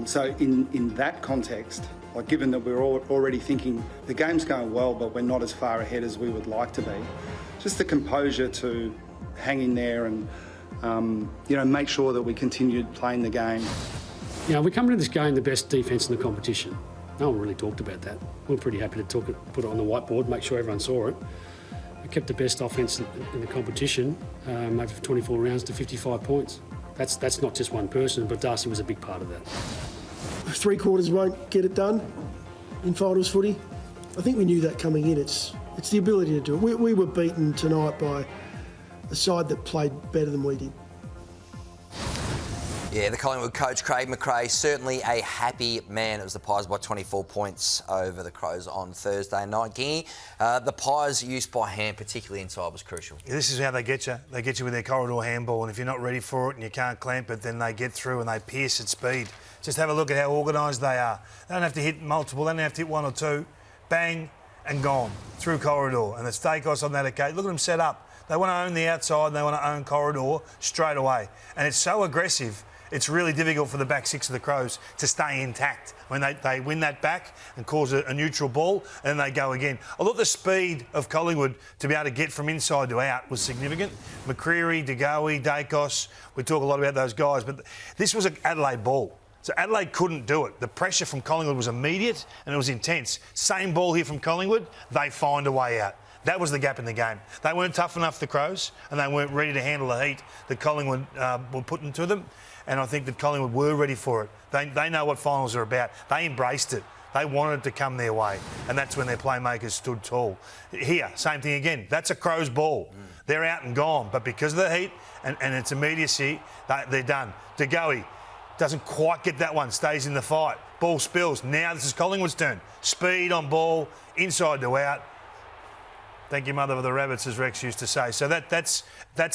so in that context, like given that we're already thinking the game's going well, but we're not as far ahead as we would like to be, just the composure to hang in there and make sure that we continued playing the game. We're coming to this game the best defence in the competition. No one really talked about that. We're pretty happy to put it on the whiteboard, make sure everyone saw it. We kept the best offence in the competition over 24 rounds to 55 points. That's not just one person, but Darcy was a big part of that. 3 quarters won't get it done in finals footy. I think we knew that coming in. It's the ability to do it. We were beaten tonight by a side that played better than we did. Yeah, the Collingwood coach, Craig McCrae, certainly a happy man. It was the Pies by 24 points over the Crows on Thursday night. Gingy, the Pies' use by hand, particularly inside, was crucial. Yeah, this is how they get you. They get you with their corridor handball, and if you're not ready for it and you can't clamp it, then they get through and they pierce at speed. Just have a look at how organised they are. They don't have to hit multiple, they don't have to hit 1 or 2. Bang, and gone through corridor. And it's Dacos on that occasion. Look at them set up. They want to own the outside and they want to own corridor straight away. And it's so aggressive, it's really difficult for the back six of the Crows to stay intact. When they win that back and cause a neutral ball, and then they go again. I thought the speed of Collingwood to be able to get from inside to out was significant. McCreary, DeGoey, Dacos, we talk a lot about those guys, but this was an Adelaide ball. So Adelaide couldn't do it. The pressure from Collingwood was immediate and it was intense. Same ball here from Collingwood, they find a way out. That was the gap in the game. They weren't tough enough, the Crows, and they weren't ready to handle the heat that Collingwood were putting to them. And I think that Collingwood were ready for it. They know what finals are about. They embraced it. They wanted it to come their way. And that's when their playmakers stood tall. Here, same thing again. That's a Crows ball. They're out and gone. But because of the heat and its immediacy, they're done. DeGoey doesn't quite get that one. Stays in the fight. Ball spills. Now this is Collingwood's turn. Speed on ball, inside to out. Thank you, mother of the rabbits, as Rex used to say. So that's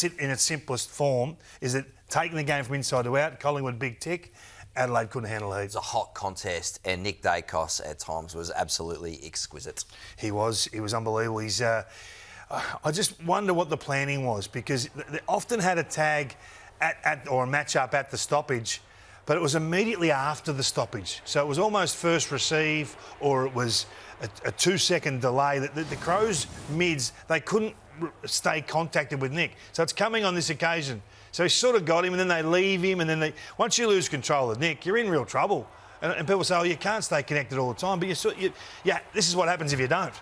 it in its simplest form, is that taking the game from inside to out, Collingwood big tick, Adelaide couldn't handle it. It was a hot contest, and Nick Dacos at times was absolutely exquisite. He was unbelievable. He's I just wonder what the planning was, because they often had a tag or a match-up at the stoppage, but it was immediately after the stoppage. So it was almost first receive, or it was a 2-second delay. The Crows mids, they couldn't stay contacted with Nick. So it's coming on this occasion. So he sort of got him, and then they leave him, and then once you lose control of Nick, you're in real trouble. And people say, oh, you can't stay connected all the time, but this is what happens if you don't.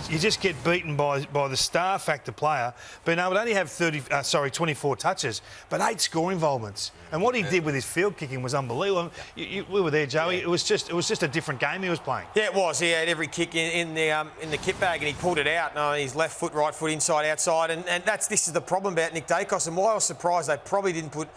You just get beaten by the star factor player, being able to only have 24 touches, but 8 score involvements. And what he did with his field kicking was unbelievable. We were there, Joey. Yeah. It was just a different game he was playing. Yeah, it was. He had every kick in the kit bag, and he pulled it out. No, his left foot, right foot, inside, outside, and this is the problem about Nick Dacos, and why I was surprised they probably didn't put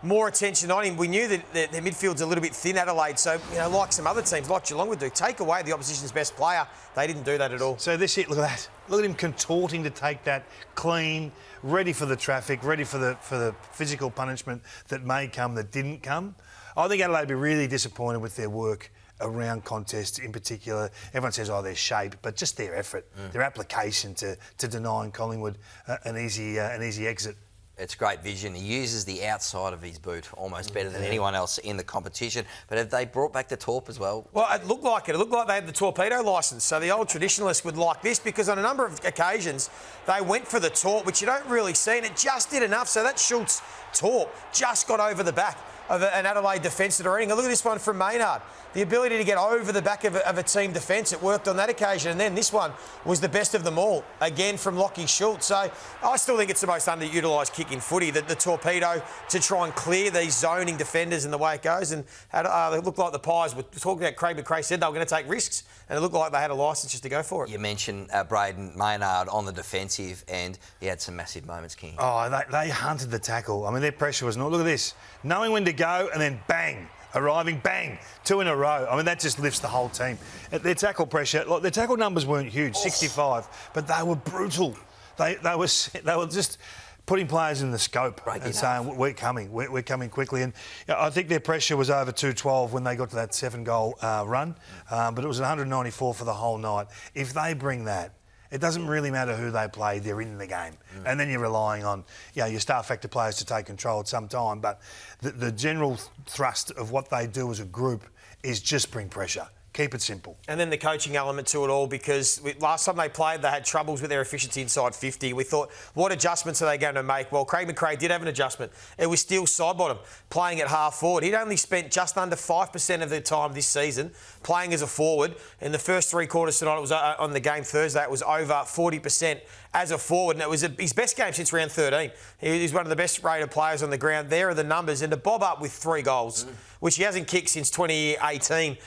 more attention on him. We knew that their midfield's a little bit thin, Adelaide, so, like some other teams, like Geelong would do, take away the opposition's best player. They didn't do that at all. So look at that. Look at him contorting to take that clean, ready for the traffic, ready for the physical punishment that may come, that didn't come. I think Adelaide would be really disappointed with their work around contests in particular. Everyone says, oh, their shape, but just their effort, their application to denying Collingwood an easy exit. It's great vision. He uses the outside of his boot almost better than anyone else in the competition. But have they brought back the torp as well? Well, it looked like it. It looked like they had the torpedo licence. So the old traditionalists would like this because on a number of occasions they went for the torp, which you don't really see, and it just did enough. So that Schultz torp just got over the back of an Adelaide defence at a ring. And look at this one from Maynard. The ability to get over the back of a team defence, it worked on that occasion. And then this one was the best of them all, again from Lachie Schultz. So I still think it's the most underutilised kick in footy, the torpedo to try and clear these zoning defenders and the way it goes. And it looked like the Pies were talking about Craig McCrae said they were going to take risks, and it looked like they had a licence just to go for it. You mentioned Braden Maynard on the defensive, and he had some massive moments, King. Oh, they hunted the tackle. I mean, their pressure was not... Look at this. Knowing when to go and then bang. Arriving, bang, 2 in a row. I mean, that just lifts the whole team. Their tackle pressure, look, their tackle numbers weren't huge, 65, but they were brutal. They were just putting players in the scope and saying, we're coming quickly. And I think their pressure was over 212 when they got to that 7-goal run, but it was 194 for the whole night. If they bring that, it doesn't really matter who they play, they're in the game. And then you're relying on your star factor players to take control at some time. But the general thrust of what they do as a group is just bring pressure. Keep it simple. And then the coaching element to it all, because last time they played, they had troubles with their efficiency inside 50. We thought, what adjustments are they going to make? Well, Craig McCrae did have an adjustment. It was still side bottom, playing at half forward. He'd only spent just under 5% of the time this season playing as a forward. In the first 3 quarters tonight, it was on the game Thursday, it was over 40% as a forward, and it was his best game since round 13. He's one of the best rated players on the ground. There are the numbers, and to bob up with 3 goals, which he hasn't kicked since 2018,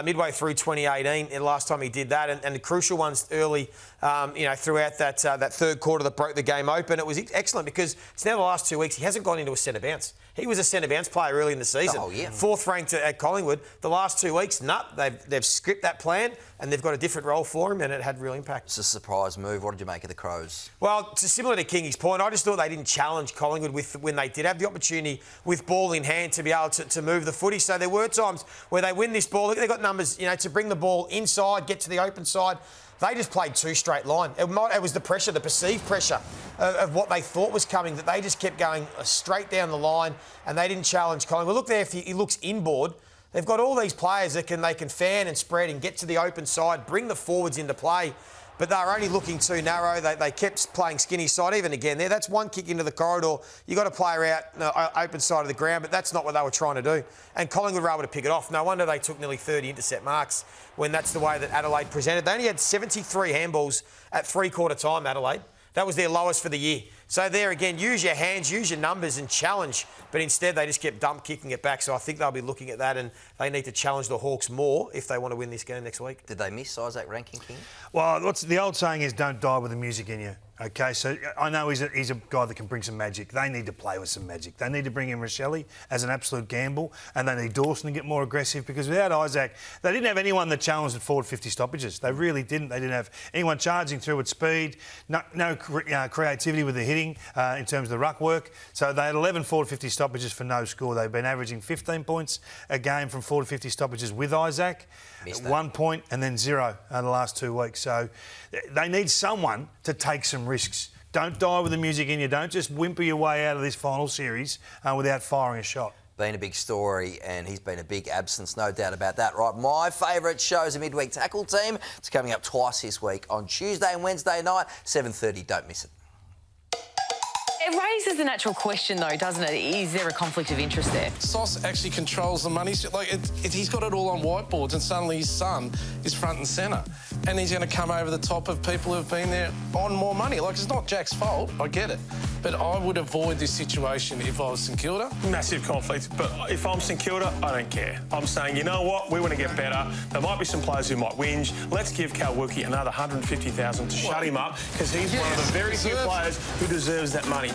midway through 2018, the last time he did that, and the crucial ones early, throughout that third quarter that broke the game open. It was excellent because it's now the last 2 weeks he hasn't gone into a centre bounce. He was a centre bounce player early in the season. Oh, yeah. 4th ranked at Collingwood. The last 2 weeks, they've skipped that plan and they've got a different role for him, and it had real impact. It's a surprise move. What did you make of the Crows? Well, similar to Kingy's point, I just thought they didn't challenge Collingwood when they did have the opportunity with ball in hand to be able to move the footy. So there were times where they win this ball. They've got numbers, to bring the ball inside, get to the open side. They just played 2 straight line. It was the pressure, the perceived pressure of what they thought was coming, that they just kept going straight down the line and they didn't challenge Collingwood. Look there, if he looks inboard, they've got all these players that they can fan and spread and get to the open side, bring the forwards into play. But they were only looking too narrow. They kept playing skinny side. Even again there, that's one kick into the corridor. You got a player out open side of the ground, but that's not what they were trying to do. And Collingwood were able to pick it off. No wonder they took nearly 30 intercept marks when that's the way that Adelaide presented. They only had 73 handballs at 3-quarter time, Adelaide. That was their lowest for the year. So there again, use your hands, use your numbers and challenge. But instead, they just kept kicking it back. So I think they'll be looking at that, and they need to challenge the Hawks more if they want to win this game next week. Did they miss Isaac Rankin, King? Well, what's the old saying is don't die with the music in you. OK, so I know he's a guy that can bring some magic. They need to play with some magic. They need to bring in Rochelle as an absolute gamble, and they need Dawson to get more aggressive, because without Isaac, they didn't have anyone that challenged at forward 50 stoppages. They really didn't. They didn't have anyone charging through at speed, no creativity with the hitting in terms of the ruck work. So they had 11 forward 50 stoppages for no score. They've been averaging 15 points a game from forward 50 stoppages with Isaac. 1 point and then 0 in the last 2 weeks. So they need someone to take some risks. Don't die with the music in you. Don't just whimper your way out of this final series without firing a shot. Been a big story, and he's been a big absence, no doubt about that. Right, my favourite show is a midweek tackle team. It's coming up twice this week on Tuesday and Wednesday night, 7:30. Don't miss it. It raises the natural question, though, doesn't it? Is there a conflict of interest there? Sauce actually controls the money. He's got it all on whiteboards, and suddenly his son is front and centre. And he's going to come over the top of people who've been there on more money. It's not Jack's fault, I get it. But I would avoid this situation if I was St Kilda. Massive conflict, but if I'm St Kilda, I don't care. I'm saying, you know what, we want to get better. There might be some players who might whinge. Let's give Cal Wilkie another $150,000 to shut him up, because he's one of the very few players who deserves that money.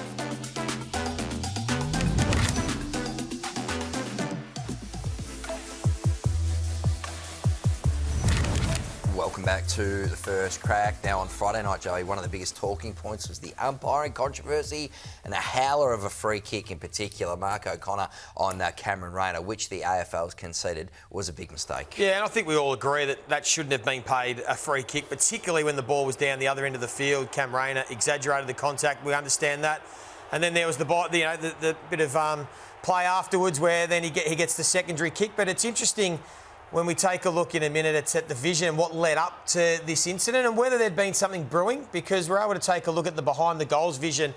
Welcome welcome back to the first crack. Now on Friday night, Joey, one of the biggest talking points was the umpiring controversy and a howler of a free kick in particular, Mark O'Connor on Cameron Rayner, which the AFL's conceded was a big mistake. Yeah, and I think we all agree that that shouldn't have been paid a free kick, particularly when the ball was down the other end of the field. Cam Rayner exaggerated the contact. We understand that. And then there was the bit of play afterwards where then he gets the secondary kick. But it's interesting when we take a look in a minute at the vision and what led up to this incident and whether there'd been something brewing, because we're able to take a look at the behind the goals vision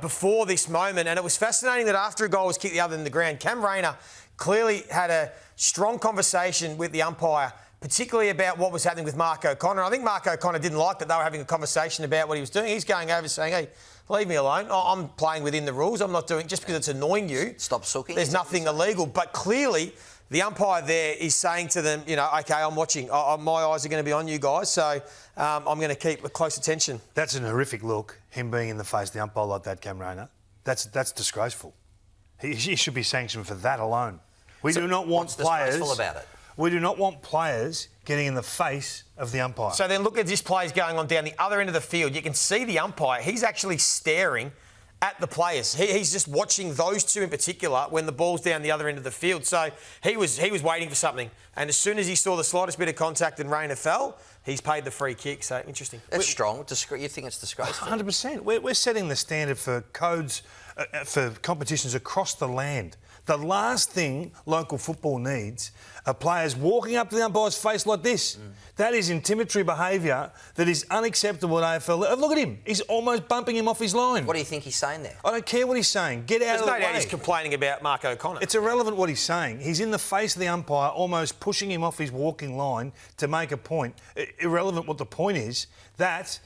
before this moment. And it was fascinating that after a goal was kicked the other end of the ground, Cam Rayner clearly had a strong conversation with the umpire, particularly about what was happening with Mark O'Connor. I think Mark O'Connor didn't like that they were having a conversation about what he was doing. He's going over saying, hey, leave me alone. I'm playing within the rules. I'm not doing... Just because it's annoying you... Stop sooking. There's nothing illegal. But clearly, the umpire there is saying to them, OK, I'm watching. My eyes are going to be on you guys, so I'm going to keep close attention. That's an horrific look, him being in the face of the umpire like that, Cam Rayner. That's disgraceful. He should be sanctioned for that alone. We do not want players... What's disgraceful about it? We do not want players getting in the face of the umpire. So then look at this play's going on down the other end of the field. You can see the umpire. He's actually staring at the players. He's just watching those two in particular when the ball's down the other end of the field. So he was waiting for something. And as soon as he saw the slightest bit of contact and Rayner fell, he's paid the free kick. So interesting. That's strong. You think it's disgraceful? 100%. We're setting the standard for codes for competitions across the land. The last thing local football needs are players walking up to the umpire's face like this. That is intimidatory behaviour that is unacceptable at AFL. Look at him. He's almost bumping him off his line. What do you think he's saying there? I don't care what he's saying. Get out of the way. There's no doubt he's complaining about Mark O'Connor. It's irrelevant what he's saying. He's in the face of the umpire, almost pushing him off his walking line to make a point. Irrelevant what the point is, that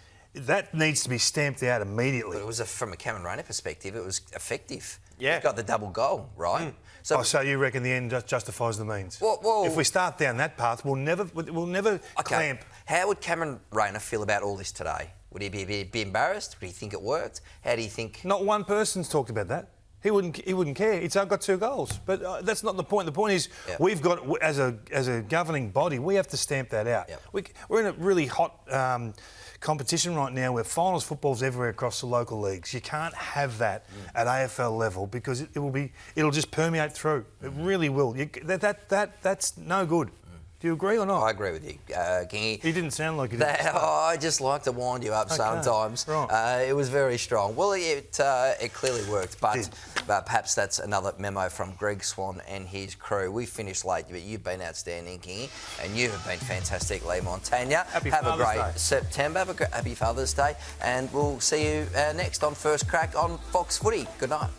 needs to be stamped out immediately. But it was from a Cameron Rayner perspective, it was effective. Yeah. He got the double goal, right? So you reckon the end justifies the means? Well, if we start down that path, we'll never clamp. How would Cameron Rayner feel about all this today? Would he be embarrassed? Would he think it worked? How do you think? Not one person's talked about that. He wouldn't care. I've got 2 goals, but that's not the point. The point is, we've got as a governing body, we have to stamp that out. We're in a really hot competition right now where finals football's everywhere across the local leagues. You can't have that at AFL level because it'll just permeate through. It really will. That's no good. Do you agree or not? I agree with you, Kingy. He didn't sound like it. I just like to wind you up sometimes. Right. It was very strong. Well, it clearly worked, but perhaps that's another memo from Greg Swan and his crew. We finished late, but you've been outstanding, Kingy, and you have been fantastic, Leigh Montagna. Have a great September. Have a happy Father's Day, and we'll see you next on First Crack on Fox Footy. Good night.